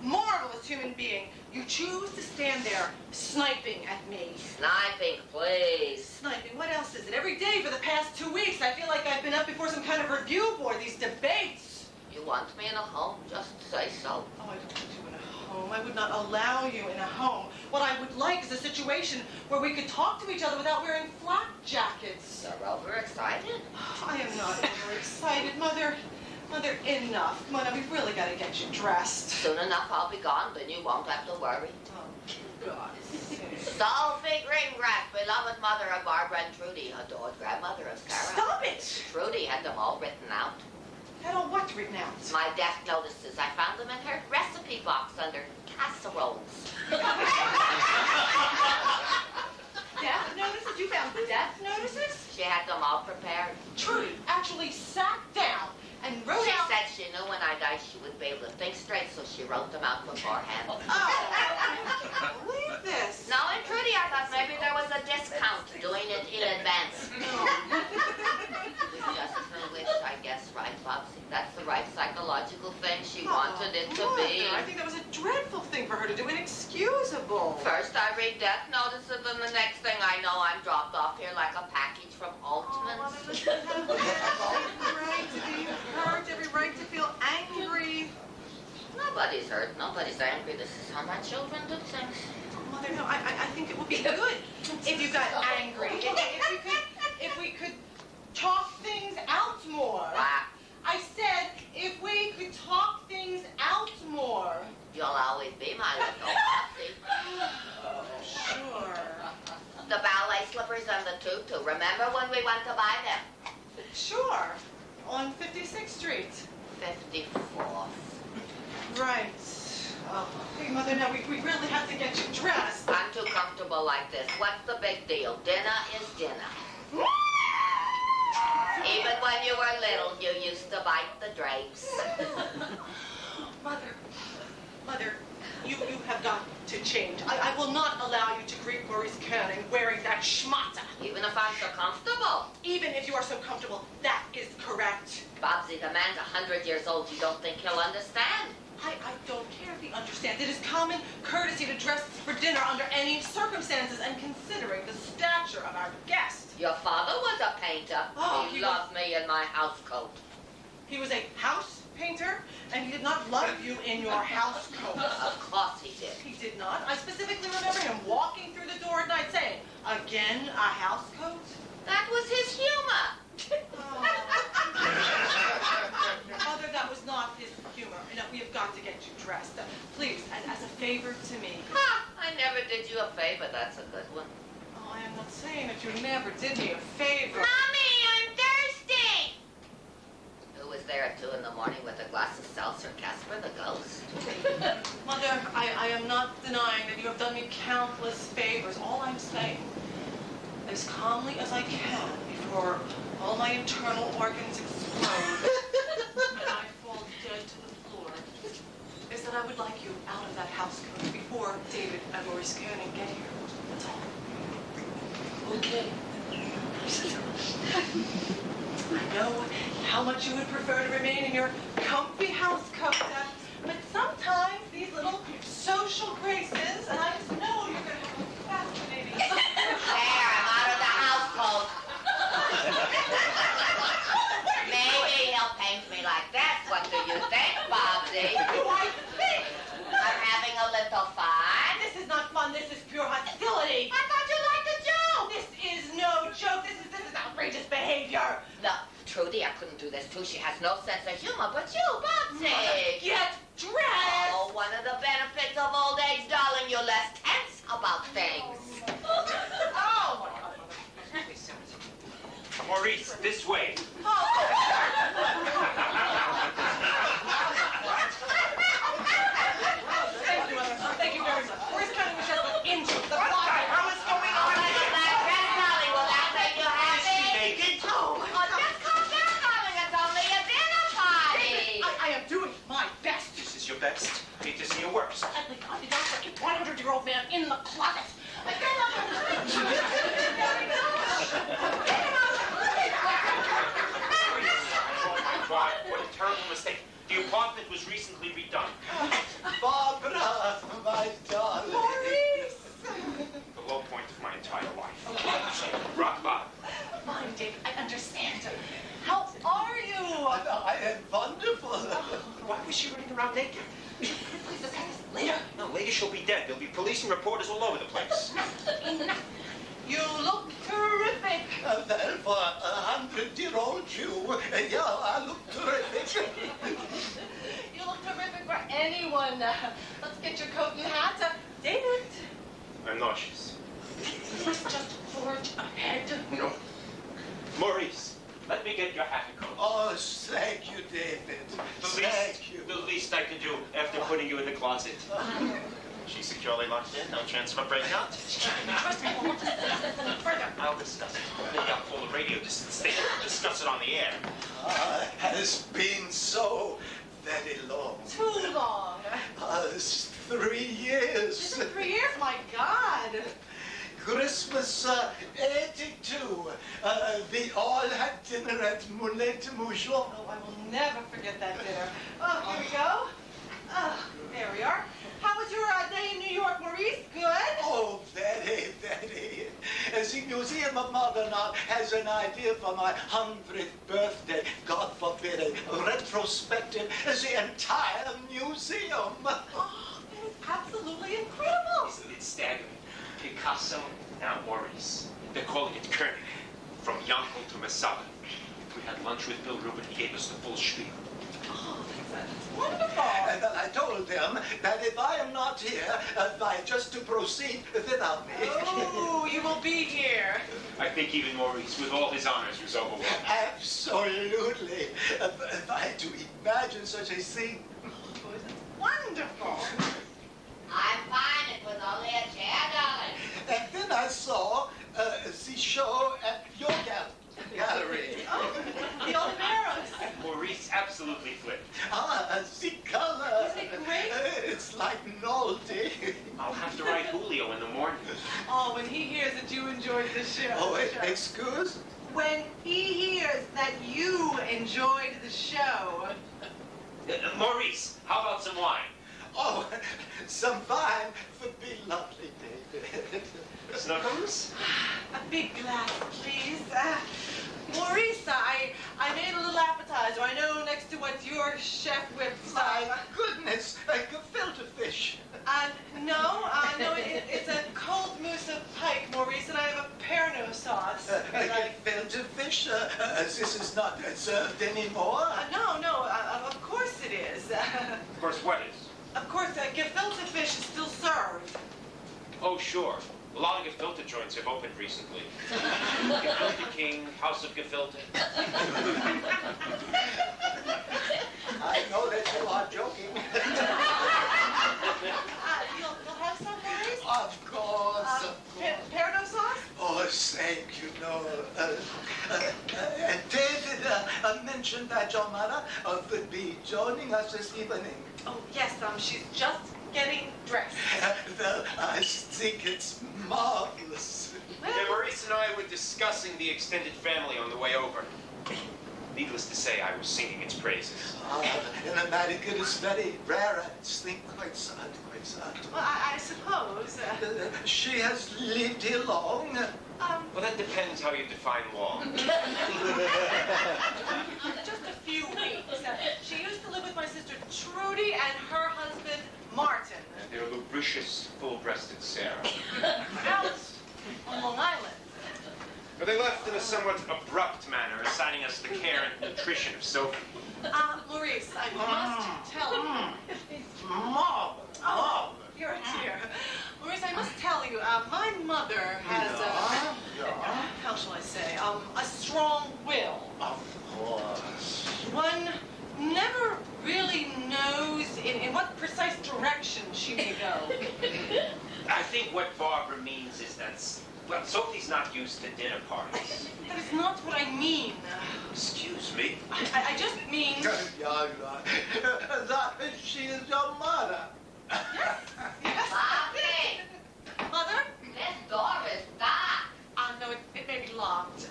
marvelous human being, you choose to stand there sniping at me. Sniping, please. Sniping? What else is it? Every day for the past 2 weeks, I feel like I've been up before some kind of review board, these debates. You want me in a home? Just say so. Oh, I don't want you in a home. I would not allow you in a home. What I would like is a situation where we could talk to each other without wearing flak jackets. You're overexcited? I am not overexcited, Mother. Mother, enough. Mother, we've really got to get you dressed. Soon enough I'll be gone, then you won't have to worry. Oh, God. Sophie Greengrass, beloved mother of Barbara and Trudy, adored grandmother of Sarah. Stop it! Trudy had them all written out. Had all what written out? My death notices. I found them in her recipe box under casseroles. Death notices? You found death notices? She had them all prepared. Trudy actually sat down and wrote She out... said she knew when I died she would be able to think straight, so she wrote them out beforehand. Oh, I can't believe this. No, and Trudy, I thought maybe there was a discount doing it in advance. Just her wish, I guess, right, Bobsy? That's the right psychological thing. She wanted it to be. I think that was a dreadful thing for her to do, inexcusable. First I read death notices, and the next thing I know, I'm dropped off here like a package from Altman's. Every right to be hurt, every right to feel angry. Nobody's hurt, nobody's angry. This is how my children do things. Mother, no, I think it would be good if you got angry. If we could talk things out more. Wow. I said if we could talk things out more. You'll always be my little Bobsy. Sure. The ballet slippers and the tutu. on 56th Street. 54th. Right. Oh, hey, Mother, now we really have to get you dressed. I'm too comfortable like this. What's the big deal? Dinner is dinner. Even when you were little, you used to bite the drapes. Mother, you have got to change. I will not allow you to greet Maurice Koenig wearing that schmata. Even if I'm so comfortable. Even if you are so comfortable, that is correct. Bobsy, the man's 100 years old. You don't think he'll understand? I don't care if he understands. It is common courtesy to dress for dinner under any circumstances, and considering the stature of our guest. Your father was a painter. Oh, he loved me in my house coat. He was a house painter, and he did not love you in your house coat. Of course he did. He did not. I specifically remember him walking through the door at night saying, "Again, a house coat?" That was his humor. Oh. Mother, that was not his humor. No, we have got to get you dressed. Please, as a favor to me. Ha! I never did you a favor. That's a good one. Oh, I am not saying that you never did me a favor. Mommy, I'm thirsty! Who was there at 2 in the morning with a glass of seltzer? Casper the ghost? Mother, I am not denying that you have done me countless favors. All I'm saying, as calmly as I can before all my internal organs explode and I fall dead to the floor, is that I would like you out of that house coat before David and Maurice Koenig get here. That's all. Okay. I know how much you would prefer to remain in your comfy house coat, but sometimes these little social graces, and I just know you're going to have a fascinating... There, I'm out of the house coat. Maybe he'll paint me like that. What do you think, Bobsy? What do I think? I'm having a little fun. This is not fun. This is pure hostility. I thought you liked the joke. This is no joke. This is outrageous behavior. Look, Trudy, I couldn't do this too. She has no sense of humor, but you, Bobsy. Get dressed. Oh, one of the benefits of old age, darling, you're less tense about things. Oh, my God. Maurice, this way. Thank you, Mother. Thank you very much. Maurice Koenig was just an inch of the closet. How is going on? Darling, will that make you happy? Naked? Oh, just calm down, darling. It's only a dinner party. I am doing my best. This is your best. I hate to see your worst. I did not like a 100-year-old man in the closet. What a terrible mistake. The apartment was recently redone. Barbara, my darling. Maurice! The low point of my entire life. Rock bottom. Fine, David, I understand. How are you? I am wonderful. Why was she running around naked? Please discuss this later. No, later she'll be dead. There'll be police and reporters all over the place. You look terrific. Well, for a 100-year-old Jew, yeah, I look terrific. You look terrific for anyone. Let's get your coat and hat. David. I'm nauseous. Let's just forge ahead. No. Maurice, let me get your hat and coat. Oh, thank you, David. Thank you. The least I can do after putting you in the closet. She's securely locked in. No chance of a breakout. Further. I'll discuss it. Maybe I'll call the radio station and discuss it on the air. Has been so very long. Too long. 3 years. Is it 3 years? My God. Christmas 82. We all had dinner at Moulin Moujon. Oh, I will never forget that dinner. Oh, here we go. There we are. How was your day in New York, Maurice? Good? Oh, very, very. The Museum of Modern Art has an idea for my 100th birthday. God forbid, a retrospective, the entire museum. Oh, that is absolutely incredible. Isn't it staggering? Picasso, now Maurice. They're calling it Koenig. From Yankel to Masada. We had lunch with Bill Rubin. He gave us the full spiel. Oh, that's wonderful. And I told them that if I am not here, just to proceed without me. Oh, you will be here. I think even Maurice, with all his honors, was overwhelmed. Absolutely. absolutely. If I had to imagine such a scene. Wonderful. I'm fine. It was only a chair, darling. And then I saw the show at your gallery. Oh, the Oliveros. Maurice absolutely flipped. The color. Isn't it great? It's like novelty. I'll have to write Julio in the morning. Oh, when he hears that you enjoyed the show. Oh, excuse? When he hears that you enjoyed the show. Maurice, how about some wine? Oh, some wine would be lovely, David. Snuggles? A big glass, please. Maurice, I made a little appetizer. I know next to what your chef whips. My goodness, gefilte fish. No, it's a cold mousse of pike, Maurice, and I have a Pernod sauce. Gefilte fish? This is not served anymore? No, of course it is. Of course, what is? Of course, gefilte fish is still served. Oh, sure. A lot of gefilte joints have opened recently. Gefilte King, House of Gefilte. I know that you are joking. You'll have some, Maurice? Of course. Pernod sauce? Oh, thank you, no. David mentioned that your mother would be joining us this evening. Oh, yes, she's just getting dressed. Well, I think it's marvelous. Maurice and I were discussing the extended family on the way over. Needless to say, I was singing its praises. In America, it is very rare. I think quite sad, quite sad. Well, I suppose. She has lived here long. Well, that depends how you define long. Just a few weeks. She used to live with my sister Trudy and her husband Martin. They're lubricious, full-breasted Sarah. Out on Long Island. But they left in a somewhat abrupt manner, assigning us the care and nutrition of Sophie. Maurice, I must tell you. Mom! Oh, you're a dear. Maurice, I must tell you, my mother has how shall I say, a strong will. Of course. One never really knows in what precise direction she may go. I think what Barbara means is that, well, Sophie's not used to dinner parties. That is not what I mean. Excuse me. I just mean... That she is your mother. Yes. Bobby, Mother? this door is dark. No, it may be locked.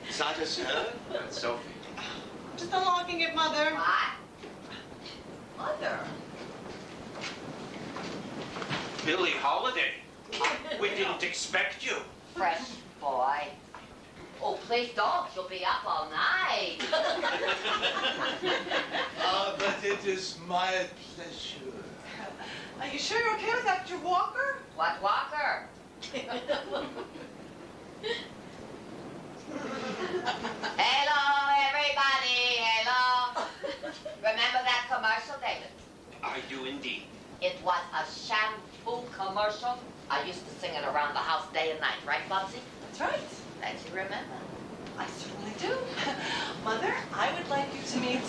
Is that a sir? That's Sophie. Just unlocking it, Mother. What? Mother. Billie Holiday. We didn't expect you. Fresh boy. Oh, please don't. You'll be up all night. But it is my pleasure. Are you sure you're okay with that, your walker? What walker? Hello, everybody. Hello. Remember that commercial, David? I do indeed. It was a shampoo commercial. I used to sing it around the house day and night, right, Bubsy? That's right. That you remember. I certainly do. Mother, I would like you to meet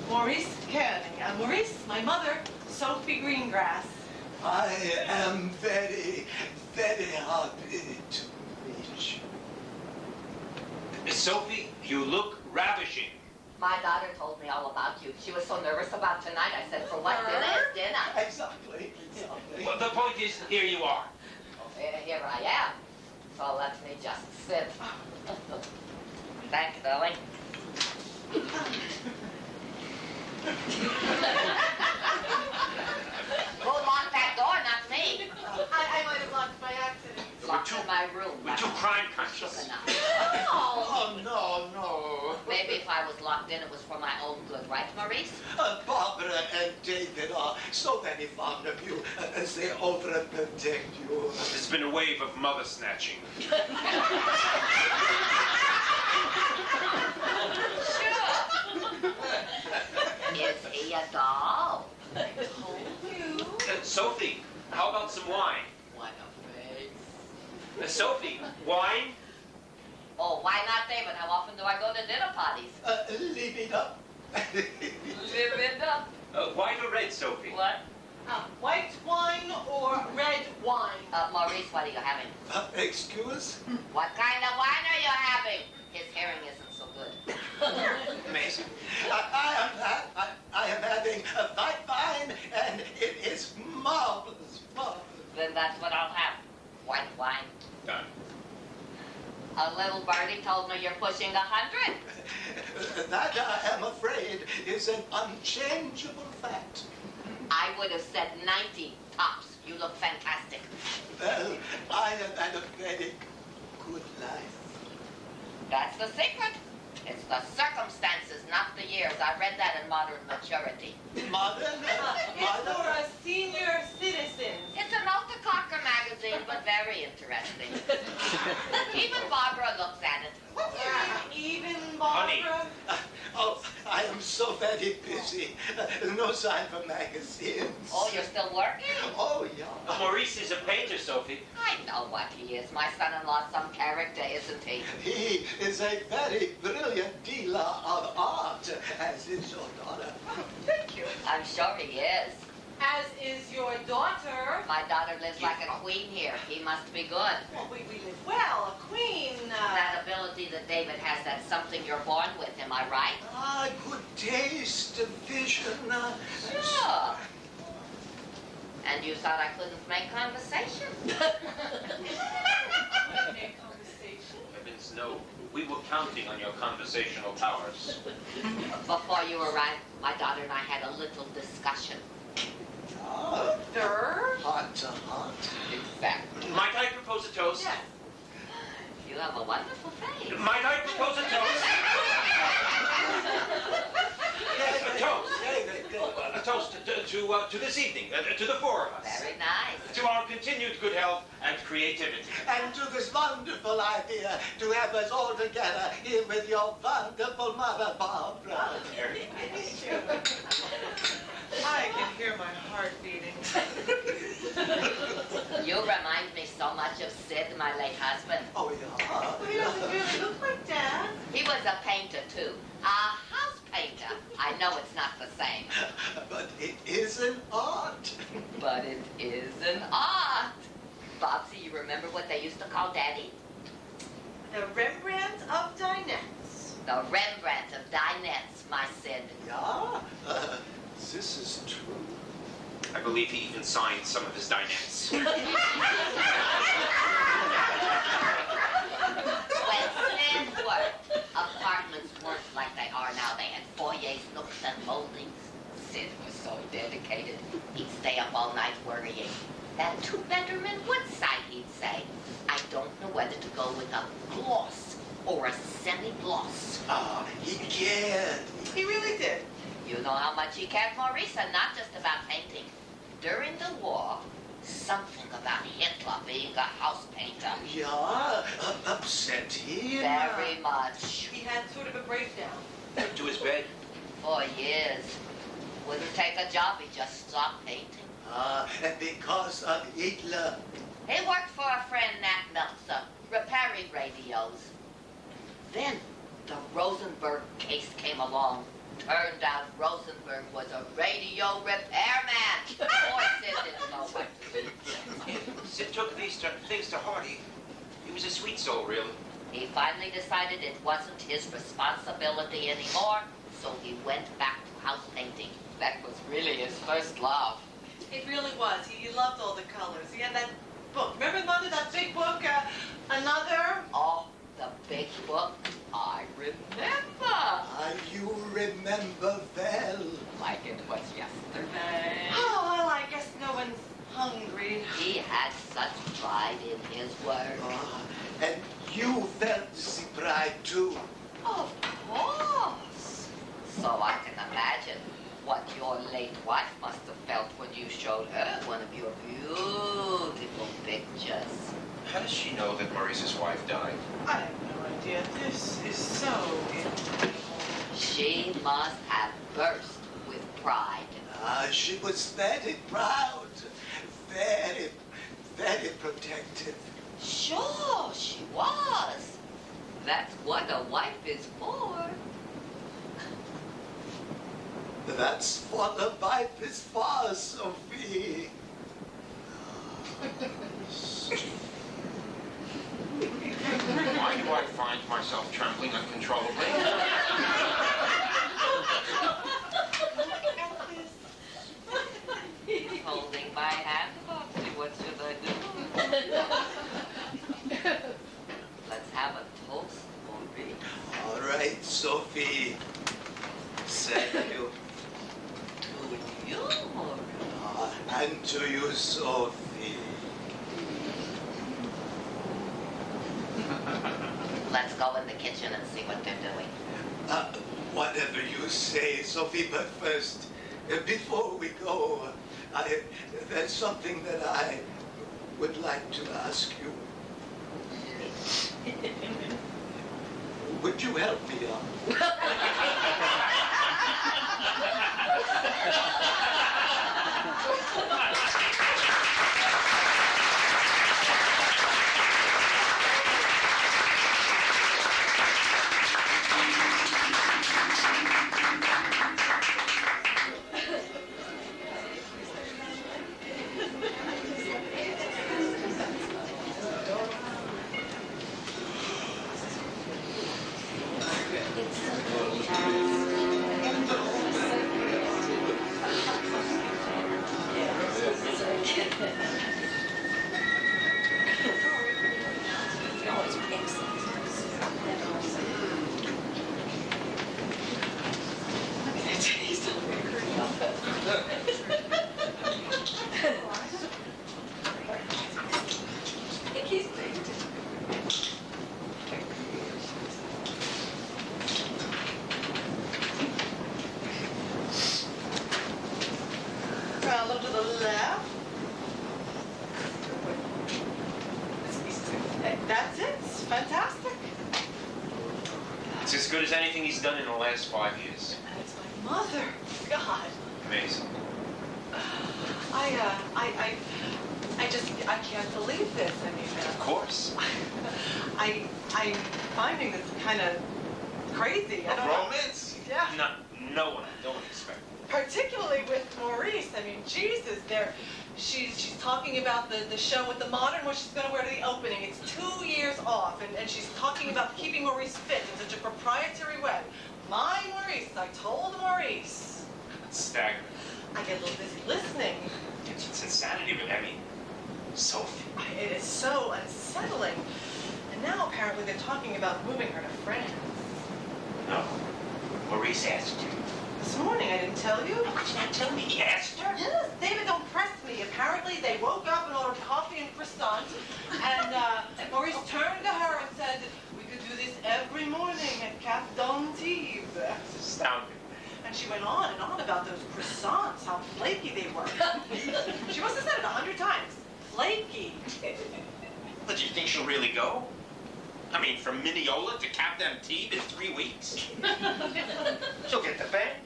Maurice Canning. Maurice, my mother, Sophie Greengrass. I am very, very happy to meet you. Sophie, you look ravishing. My daughter told me all about you. She was so nervous about tonight. I said, for what dinner is dinner? Exactly. Well, the point is, here you are. Here I am. So let me just sit. Thanks, darling. Who locked that door? Not me. I might have locked by accident. Locked in my room. We're too crime conscious. Oh, no. Maybe if I was locked in, it was for my own good, right, Maurice? Barbara and David are so very fond of you as they overprotect you. There's been a wave of mother snatching. Is he a doll? Told you. Sophie, how about some wine? What a face. Sophie, wine? Oh, why not, David? How often do I go to dinner parties? Leave it up. Live it up. White or red, Sophie? What? White wine or red wine? Maurice, what are you having? Excuse? What kind of wine are you having? His hearing isn't so good. Amazing. I am having a white wine, and it is marvelous, marvelous. Then that's what I'll have. White wine. Done. A little birdie told me you're pushing 100. That, I am afraid, is an unchangeable fact. I would have said 90 tops. You look fantastic. Well, I have had a very good life. That's the secret. It's the circumstances, not the years. I read that in Modern Maturity. Modern? It's for a senior citizen. It's an Alta-Cocker magazine, but very interesting. Even Barbara looks at it. What do you mean, even Barbara? Oh, I am so very busy. No sign for magazines. Oh, you're still working? Oh, yeah. Maurice is a painter, Sophie. I know what he is. My son-in-law's some character, isn't he? He is a very brilliant dealer of art, as is your daughter. Thank you. I'm sure he is. As is your daughter. My daughter lives like a queen here. He must be good. Well, we live well. A queen. That ability that David has, that's something you're born with, am I right? Good taste, vision. Sure. And you thought I couldn't make conversation? Make conversation. Heavens, no. We were counting on your conversational powers. Before you arrived, my daughter and I had a little discussion. Sir? Heart to heart. Exactly. Might I propose a toast? Yes. You have a wonderful face. Might I propose a toast? A toast. A toast to this evening, to the four of us. Very nice. To our continued good health and creativity. And to this wonderful idea to have us all together here with your wonderful mother, Barbara. I can hear my heart beating. You remind me so much of Sid, my late husband. Oh, yeah. He doesn't really look like Dad. He was a painter, too. A house painter. I know it's not the same. But it is an art. But it is an art. Bobsy, you remember what they used to call Daddy? The Rembrandt of Dinettes. The Rembrandt of Dinettes, my Sid. Yeah? This is true. I believe he even signed some of his dinettes. When Sid worked, apartments weren't like they are now. They had foyers, nooks, and moldings. Sid was so dedicated. He'd stay up all night worrying. That two-bedroom in Woodside, he'd say. I don't know whether to go with a gloss or a semi-gloss. He cared. He really did. You know how much he cared, Maurice, and not just about painting. During the war, something about Hitler being a house painter. Yeah, upset him. Very much. He had sort of a breakdown. Went to his bed. For years. Wouldn't take a job, he just stopped painting. And because of Hitler. He worked for a friend, Nat Meltzer, repairing radios. Then the Rosenberg case came along. Turned out Rosenberg was a radio repairman. Poor Sid didn't know what to do. Sid took these things to heart. He was a sweet soul, really. He finally decided it wasn't his responsibility anymore, so he went back to house painting. That was really his first love. It really was. He loved all the colors. He had that book. Remember, Mother, that big book, Another? Oh, the big book. I remember. You remember well. Like it was yesterday. Oh, well, I guess no one's hungry. He had such pride in his work. And you felt the pride too. Of course. So I can imagine what your late wife must have felt when you showed her one of your beautiful pictures. How does she know that Maurice's wife died? I have no idea. This is so incredible. She must have burst with pride. She was very proud. Very, very protective. Sure, she was. That's what a wife is for. That's what a wife is for, Sophie. Why do I find myself trembling uncontrollably? Holding my hand, Foxy. What should I do? Let's have a toast for me. All right, Sophie. Thank you. To you, Maurice. And to you, Sophie. Let's go in the kitchen and see what they're doing. Whatever you say, Sophie, but first, before we go, there's something that I would like to ask you. Would you help me out? Look to the left. That's it. It's fantastic. It's as good as anything he's done in the last 5 years. And it's my mother. God. Amazing. I can't believe this. I mean, Of course. I'm finding this kind of crazy. I don't know. Romance? Yeah. No one expect it. Particularly with Maurice. I mean, Jesus, she's talking about the show with the modern, what she's going to wear to the opening. It's 2 years off, and she's talking about keeping Maurice fit in such a proprietary way. My Maurice, I told Maurice. It's staggering. I get a little busy listening. It's insanity, but I mean, Sophie. It is so unsettling. And now apparently they're talking about moving her to France. No. Maurice asked you. This morning, I didn't tell you. How could you not tell me? He asked her? Yes, David, don't press me. Apparently, they woke up and ordered coffee and croissant, and Maurice turned to her and said, "We could do this every morning at Cap d'Antibes." It's astounding. And she went on and on about those croissants, how flaky they were. She must have said it 100 times. Flaky. But do you think she'll really go? I mean, from Mineola to Cap d'Antibes in 3 weeks? She'll get the bangs.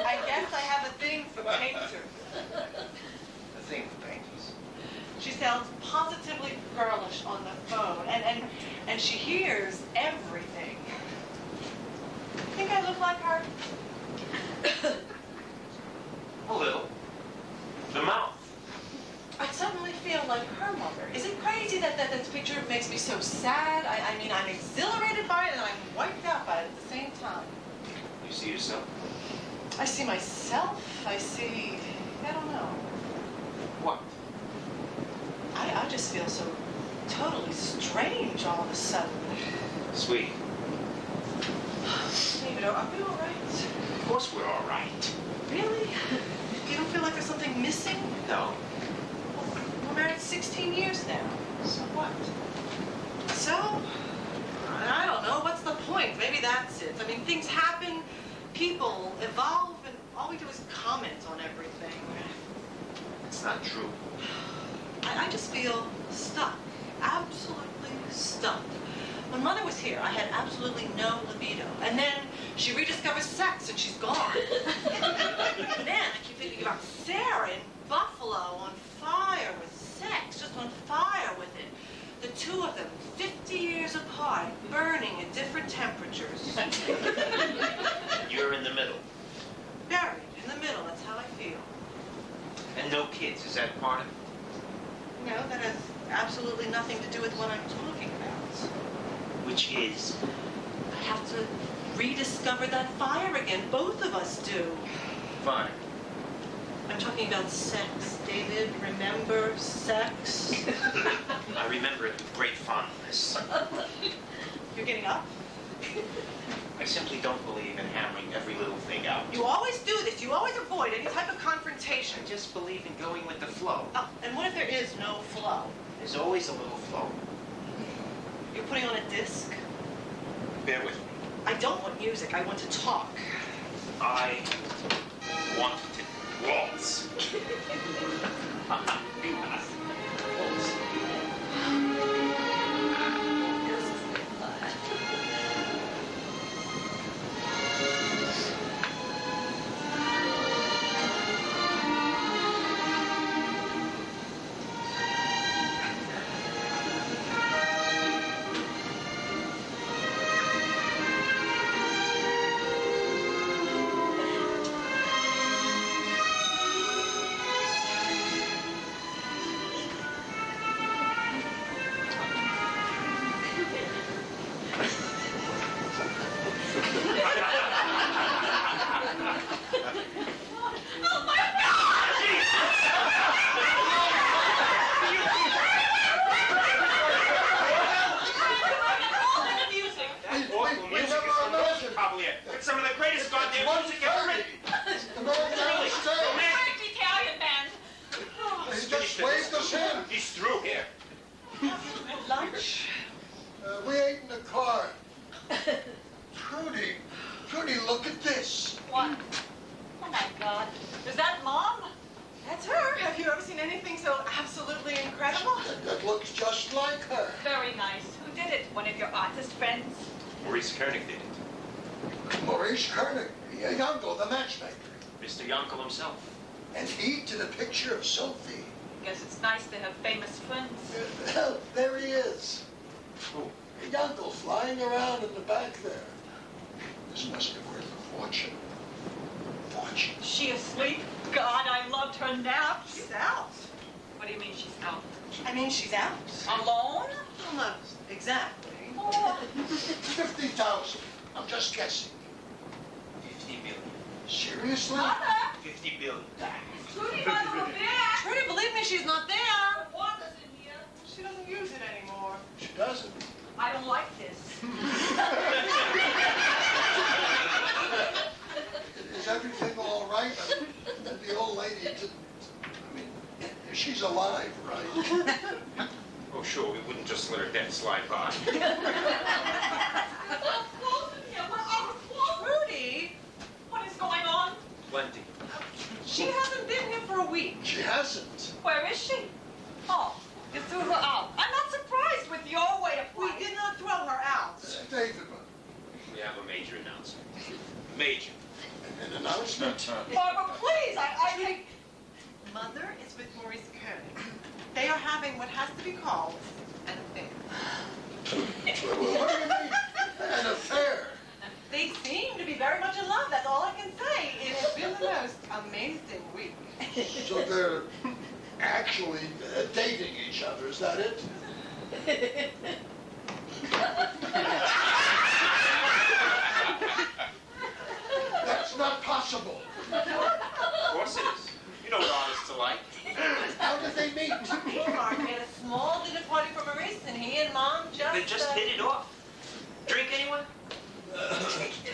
I guess I have a thing for painters. The thing for painters. She sounds positively girlish on the phone, and she hears everything. Think I look like her? A little. The mouth. I suddenly feel like her mother. Is it crazy that this picture makes me so sad? I mean, I'm exhilarated by it and I'm wiped out by it at the same time. You see yourself? I see myself. I don't know. What? I just feel so totally strange all of a sudden. Sweet. David, are we all right? Of course we're all right. Really? You don't feel like there's something missing? No. We're married 16 years now. So what? So, I don't know. What's the point? Maybe that's it. I mean, things happen, people evolve, and all we do is comment on everything. It's not true. I just feel stuck. Absolutely stuck. When Mother was here, I had absolutely no libido. And then she rediscovers sex and she's gone. And then I keep thinking about Sarah in Buffalo on fire with sex, just on Why? Burning at different temperatures. You're in the middle. Buried in the middle, that's how I feel. And no kids, is that part of it? No, that has absolutely nothing to do with what I'm talking about. Which is? I have to rediscover that fire again. Both of us do. Fine. I'm talking about sex, David. Remember sex? I remember it with great fondness. You're getting up? I simply don't believe in hammering every little thing out. You always do this. You always avoid any type of confrontation. I just believe in going with the flow. Oh, and what if there is no flow? There's always a little flow. You're putting on a disc? Bear with me. I don't want music. I want to talk. I want to waltz. Some of the greatest goddamn music ever written. The man Really, downstairs. romantic. Italian band. He just waved us in. He's through here. Lunch? We ate in the car. Trudy, look at this. What? Oh my God. Is that Mom? That's her. Have you ever seen anything so absolutely incredible? That looks just like her. Very nice. Who did it? One of your artist friends? Maurice Koenig did it. Maurice Koenig, Yankel, the matchmaker. Mr. Yankel himself. And he did a picture of Sophie. Guess it's nice to have famous friends. There he is. Who? Yankel flying around in the back there. This must be worth a fortune. Fortune. She asleep? God, I loved her naps. She's out. What do you mean she's out? I mean, she's out. Alone? Well, not exactly. Oh. 50,000. I'm just guessing. 50 million. Seriously? Mother! 50 billion. Trudy, Mother, over there! Trudy, believe me, she's not there. The water's in here. She doesn't use it anymore. She doesn't. I don't like this. Is everything all right? The old lady didn't. I mean, she's alive, right? Oh, sure, we wouldn't just let her death slide by. Trudy? What is going on? Plenty. She hasn't been here for a week. She hasn't. Where is she? Oh, you threw her out. I'm not surprised with your way of We life. did not throw her out. David, We have a major announcement. Major. an announcement? Barbara, please, I Mother is with Maurice Koenig. They are having what has to be called an affair. What do you mean? An affair? They seem to be very much in love. That's all I can say. It has been the most amazing week. So they're actually dating each other, is that it? That's not possible. Of course it is. You know what artists are like. How did they meet? Mark had a small dinner party for Maurice, and he and Mom just... They just hit it off. Drink, anyone?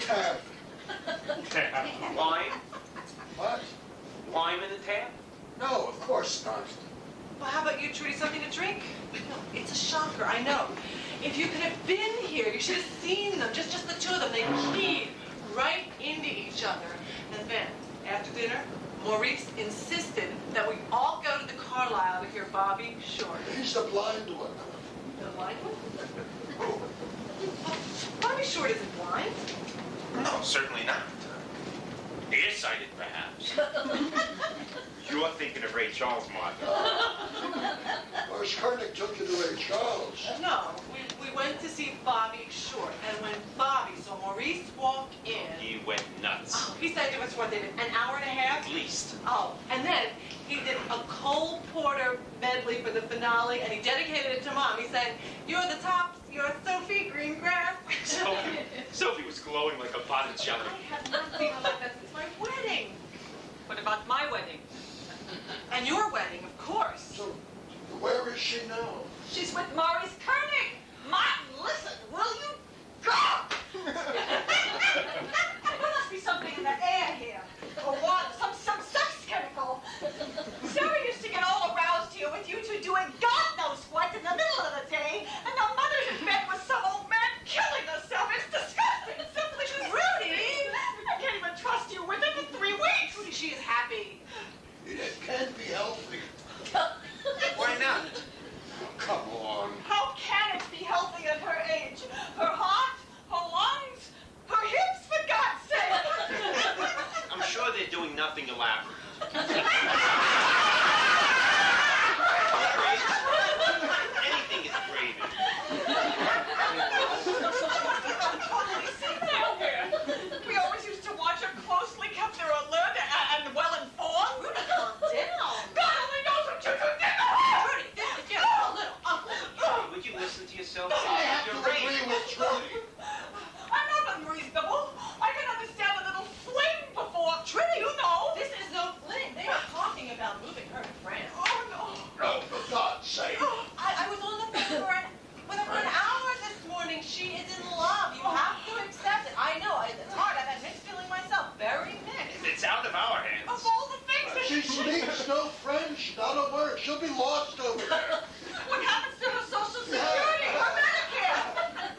Tab. Wine? What? Lime in the tab? No, of course not. Well, how about you, Trudy, something to drink? No, it's a shocker, I know. If you could have been here, you should have seen them, just the two of them. They keyed right into each other. And then, after dinner, Maurice insisted that we all go to the Carlisle to hear Bobby Short. He's the blind one. The blind one? Bobby Short isn't blind. No, certainly not. Nearsighted, perhaps. You're thinking of Ray Charles, Martha. Or Miss Koenig took you to Ray Charles. No, we went to see Bobby Short, and when Bobby saw Maurice walk in, He went nuts. oh, he said to us, what, an hour and a half? At least. Oh, and then he did a Cole Porter medley for the finale, and he dedicated it to Mom. He said, "You're the tops, you're Sophie Greengrass." Sophie was glowing like a Botticelli. I have not seen her like that since my wedding. What about my wedding? And your wedding, of course. So, where is she now? She's with Maurice Koenig. Martin, listen, will you go? There must be something in the air here. Or water, some sex chemical. Sarah used to get all aroused here with you two doing God knows what in the middle of the day, and your mother's in bed with some old man killing herself. It's disgusting. Simply Rudy! I can't even trust you with it in 3 weeks. Rudy, she is happy. It can't be healthy. Why not? Come on. How can it be healthy at her age? Her heart, her lungs, her hips, for God's sake! I'm sure they're doing nothing elaborate. Anything is gravy. I'm totally sick down here. We always used to watch her closely, kept her alert and well informed. Rudy, calm down. God only knows what you two did to her! Rudy, this is just a little ugly. Trudy, would you listen to yourself? I have to You're agree right. with Trudy. I'm not unreasonable. I can understand a little fling before. Trudy, you know. This is no fling. They are talking about moving her to France. Oh, no. Oh, for God's sake. I was on the phone with her for an hour this morning. She is in love. You have to accept it. I know. It's hard. I've had mixed feeling myself. Very mixed. It's out of our Of hands. all the things that She speaks no French, not a word. She'll be lost over there. What happens to her Social Security, her Medicare?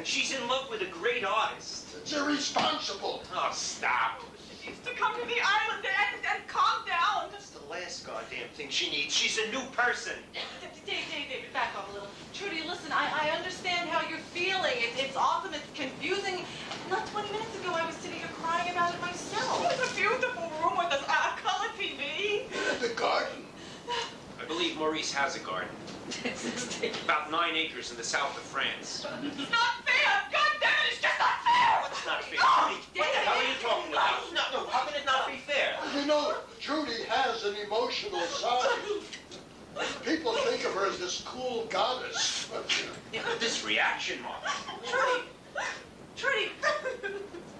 She's in love with a great artist. It's irresponsible. Oh, stop. She needs to come to the island and calm down. That's the last goddamn thing she needs. She's a new person. David, back off a little. Trudy, listen, I understand how you're feeling. It's awesome. It's confusing. Not 20 minutes ago, I was sitting here crying about it myself. It's a beautiful room with a color TV. The garden. I believe Maurice has a garden. About 9 acres in the south of France. It's not fair. God damn it, it's just not fair. What's not fair? What the hell are you talking about? No, how can it not be fair? You know, Trudy has an emotional side. People think of her as this cool goddess. But, Yeah, but this reaction, Mark. Trudy,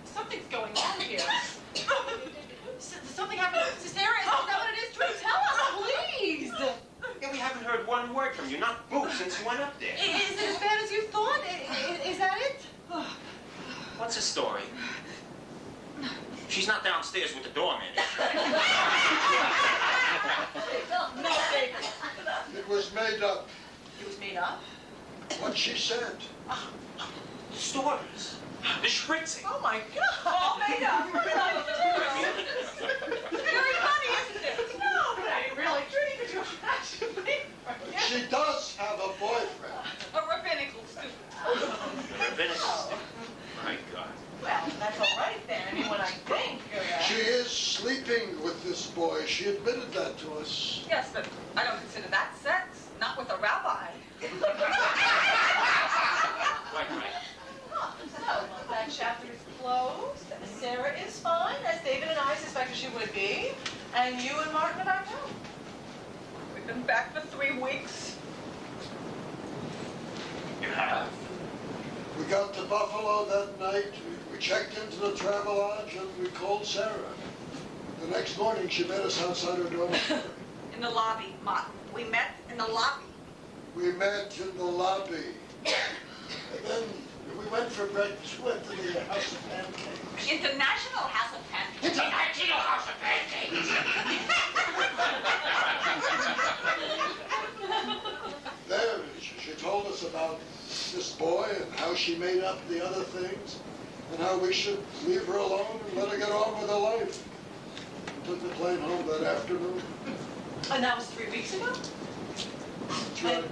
something's going on here. Something happened to Sarah. Is that what it is? Trudy, tell us, please. Yeah, we haven't heard one word from you, not boop, since you went up there. Is it as bad as you thought? Is that it? What's the story? She's not downstairs with the doorman. No, David. it was made up. It was made up? What she said. The stories. The spritzing. Oh, my God. All made up. Very funny, isn't it? No, but I really, Trudy, could you actually? She does have a boyfriend. A rabbinical student. Rabbinical. My God. Well, that's all right then. I mean, when I think. She is sleeping with this boy. She admitted that to us. Yes, but I don't consider that sex. Not with a rabbi. Right. So, that chapter is closed. Sarah is fine, as David and I suspected she would be. And you and Martin are back home. We've been back for 3 weeks. You have? We got to Buffalo that night. We checked into the Travelodge and we called Sarah. The next morning, she met us outside her dormitory. In the lobby, Martin. We met in the lobby. We met in the lobby. And then we went for breakfast. Went to the House of Pancakes. International House of Pancakes. International House of Pancakes. There, she told us about this boy and how she made up the other things and how we should leave her alone and let her get on with her life. We took the plane home that afternoon. And that was 3 weeks ago? That's right.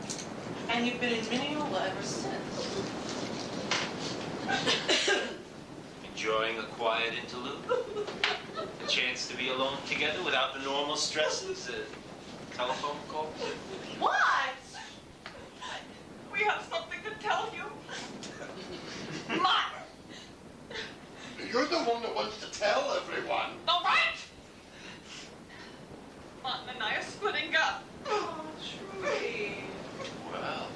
And you've been in Mineola ever since. Enjoying a quiet interlude? A chance to be alone together without the normal stresses? telephone call? What? We have something to tell you. Martin! You're the one that wants to tell everyone. All right? Martin and I are splitting up. Oh, Trudy. Well.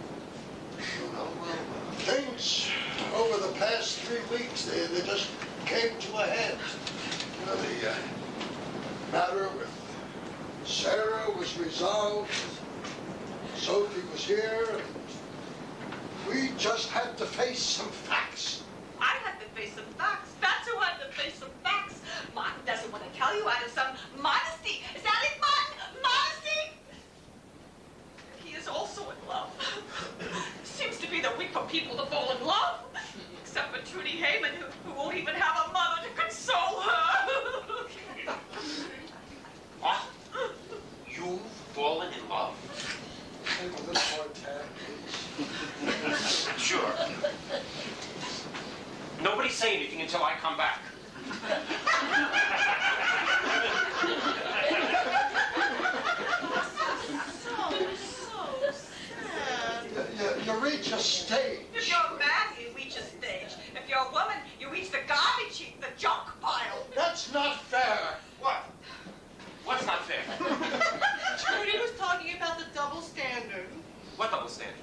Things over the past 3 weeks, they just came to a head. You know, the matter with Sarah was resolved. Sophie was here. And we just had to face some facts. I had to face some facts. That's who had to face some facts. Martin doesn't want to tell you out of some modesty. Is that it, Martin? Modesty? He is also in love. Seems to be the week for people to fall in love. Except for Trudy Heyman, who won't even have a mother to console her. What? You've fallen in love? Take a little more time, please. Sure. Nobody say anything until I come back. So sad. You reach a stage. If you're a man, you reach a stage. If you're a woman, you reach the garbage heap, the junk pile. That's not fair. What? What's not fair? Trudy was talking about the double standard. What double standard?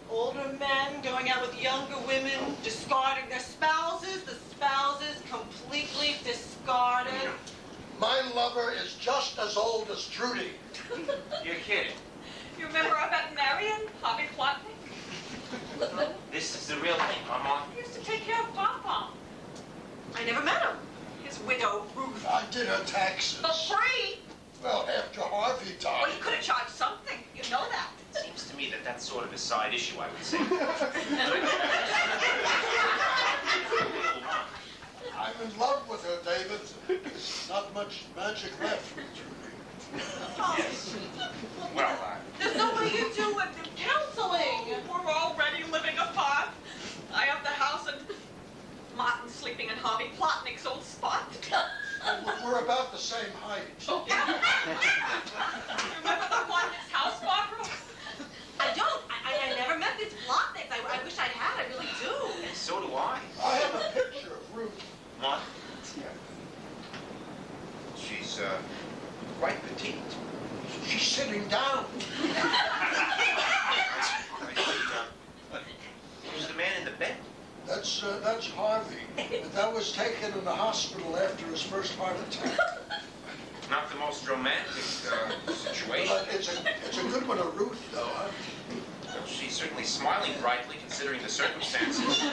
Older men going out with younger women, discarding their spouses, the spouses completely discarded. My lover is just as old as Trudy. You're kidding. You remember I met Marion, Hobby Plotnik? This is the real thing, Mama. He used to take care of Papa. I never met him. His widow, Ruth. I did her taxes. For free? Well, after Harvey Well, died. he could have charged something. You know that. Seems to me that that's sort of a side issue, I would say. I'm in love with her, David. Not much magic left with Trudy. Well, There's no way you do with the counseling. We're already living apart. I have the house and Martin's sleeping in Hobby Plotnik's old spot. We're about the same height. Remember the one in his house, Barbara? I don't. I never met these Plotniks. I wish I had. I really do. so do I. I have a picture of Ruth. What? She's, quite petite. She's sitting down. Who's the man in the bed? That's Harvey. That was taken in the hospital after his first heart attack. Not the most romantic situation. But it's a good one of Ruth, though. Huh? Well, she's certainly smiling brightly considering the circumstances.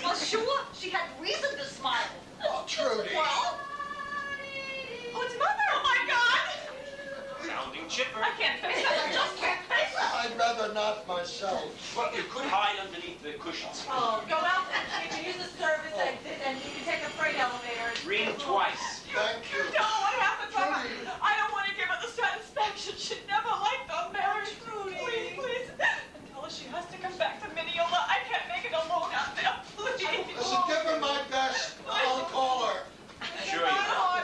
Well, sure. She had reason to smile. Oh, Trudy. Well? Oh, it's Mother. Oh, my God. Sounding chipper. I can't face that. I just can't face that. I'd rather not myself. Well, you could hide underneath the cushions. Oh, go out. You can use the service exit and you can take a freight elevator. Ring twice. Thank you. No, I have to tell her. Trudy. I don't want to give her the satisfaction she never liked on marriage. Trudy. Please, please. And tell her she has to come back to Mineola. I can't make it alone out there. Please. Listen, give her my best. I'll call her. Sure you will.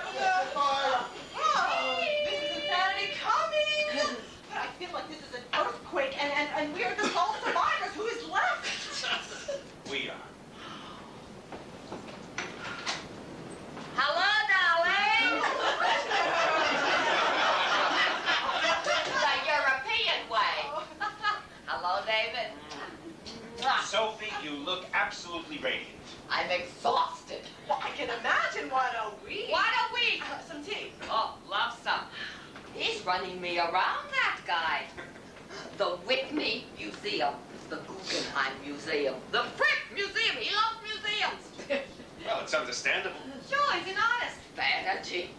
Bye. Oh, this is insanity coming. But I feel like this is an earthquake and we're the sole survivors. Who is left? We are. Hello, darling. The European way. Hello, David. Sophie, you look absolutely radiant. I'm exhausted. Well, I can imagine what a week. What a week. Some tea. Oh, love some. He's running me around, that guy. The Whitney Museum, the Guggenheim Museum, the Frick Museum. He loves museums. Well, it's understandable. Sure, he's an artist. Vanity.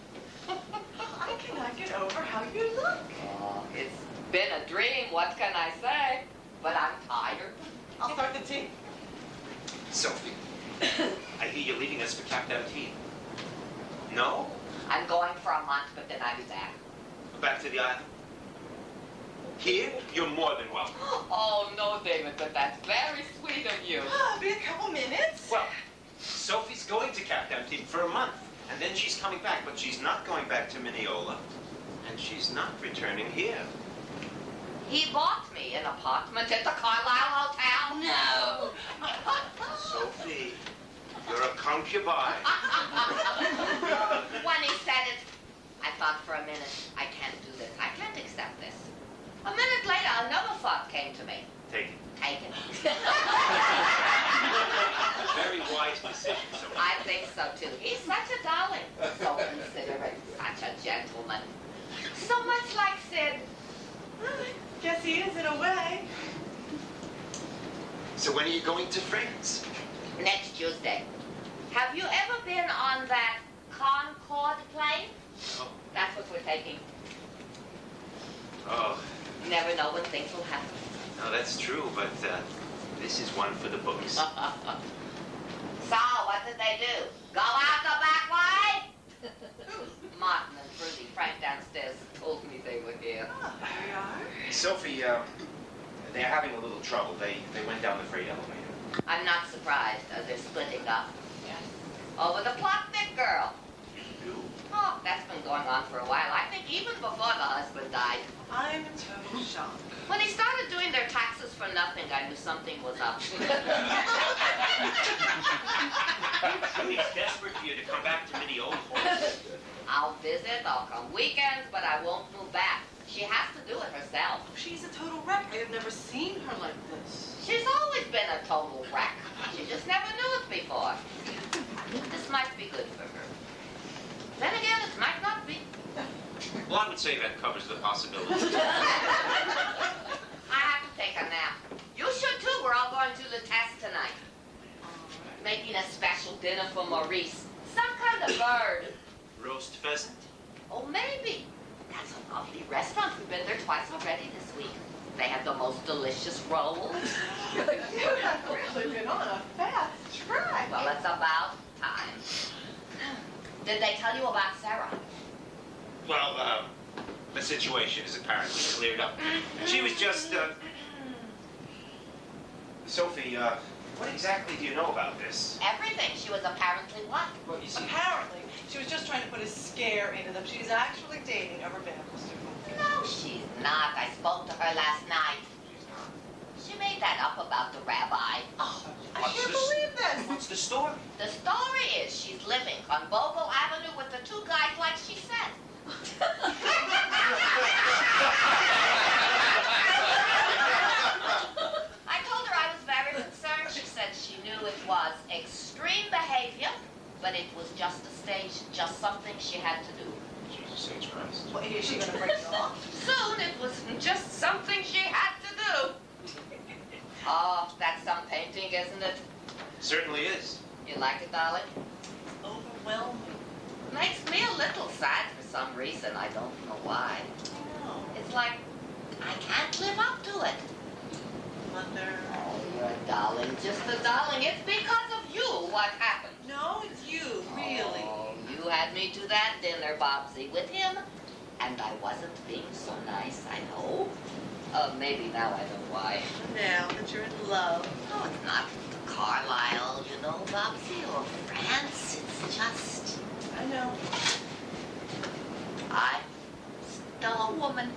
I cannot get over how you look. Oh, it's been a dream, what can I say? But I'm tired. I'll start the tea. Sophie, I hear you're leaving us for Cap Tea. No? I'm going for a month, but then I'll be back. Back to the island? Here, you're more than welcome. Oh, no, David, but that's very sweet of you. Be a couple minutes. Well, Sophie's going to Cap Tea for a month, and then she's coming back, but she's not going back to Mineola. And she's not returning here. He bought me an apartment at the Carlisle Hotel. No. Sophie, you're a concubine. When he said it, I thought for a minute, I can't do this. I can't accept this. A minute later, another thought came to me. Take it. Take it. Very wise decision, Sophie. I think so, too. He's such a darling. So considerate. Such a gentleman. So much like Sid. Guess he is in a way. So when are you going to France? Next Tuesday. Have you ever been on that Concorde plane? Oh. That's what we're taking. Oh, You never know when things will happen. no, that's true, but this is one for the books. So, what did they do? Go out the back way? Martin and Fruity Frank downstairs told me they were here. Oh, there we are. Sophie, they're having a little trouble. They went down the freight elevator. I'm not surprised. They're splitting up. Over the Plotnick girl. You? Oh, that's been going on for a while. I think even before the husband died. I'm in total shock. When they started doing their taxes for nothing, I knew something was up. Trudy's desperate for you to come back to Minneapolis. I'll visit, I'll come weekends, but I won't move back. She has to do it herself. She's a total wreck. I have never seen her like this. She's always been a total wreck. She just never knew it before. This might be good for her. Then again, it might not be. Well, I would say that covers the possibility. I have to take a nap. You should too. We're all going to the test tonight. Making a special dinner for Maurice. Some kind of bird. Roast pheasant? Oh, maybe. That's a lovely restaurant. We've been there twice already this week. They have the most delicious rolls. You have really been on a fast track. Well, it's about time. Did they tell you about Sarah? Well, the situation is apparently cleared up. She was just, Sophie, what exactly do you know about this? Everything. She was apparently what? Well, you see, Apparently, she was just trying to put a scare into them. She's actually dating a rabbinical student. No, she's not. I spoke to her last night. She made that up about the rabbi. Oh, I What's can't this? believe this. what's the story? The story is she's living on Bogle Avenue with the two guys like she said. I told her I was very concerned. She said she knew it was extreme behavior, but it was just a stage, just something she had to do. Jesus H. Christ. Well, is she going to break it off? Soon it was just something she had to do. Oh, that's some painting, isn't it? Certainly is. You like it, darling? Overwhelming. Makes me a little sad for some reason. I don't know why. Oh, It's like I can't live up to it. Mother. Oh, you're a darling, just a darling. It's because of you what happened. No, it's you, really. Oh, you had me to that dinner, Bobsy, with him, and I wasn't being so nice, I know. Maybe now I know why. Now that you're in love. No, it's not Carlisle, you know, Bobsy, or France. It's just I know. I'm still a woman.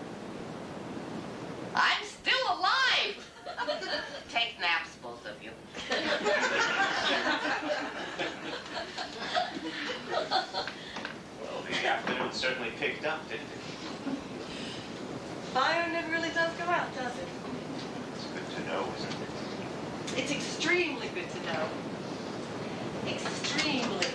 I'm still alive. Take naps, both of you. Well, the afternoon certainly picked up, didn't it? Fire never really does go out, does it? It's good to know, isn't it? It's extremely good to know. Extremely.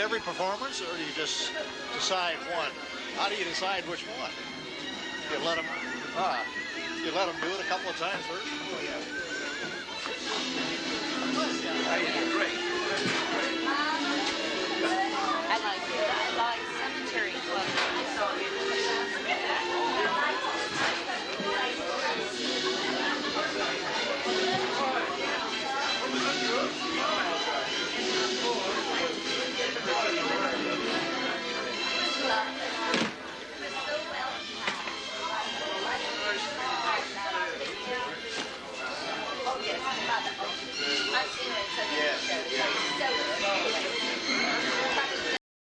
every performance, or do you just decide one? How do you decide which one? You let them do it a couple of times first?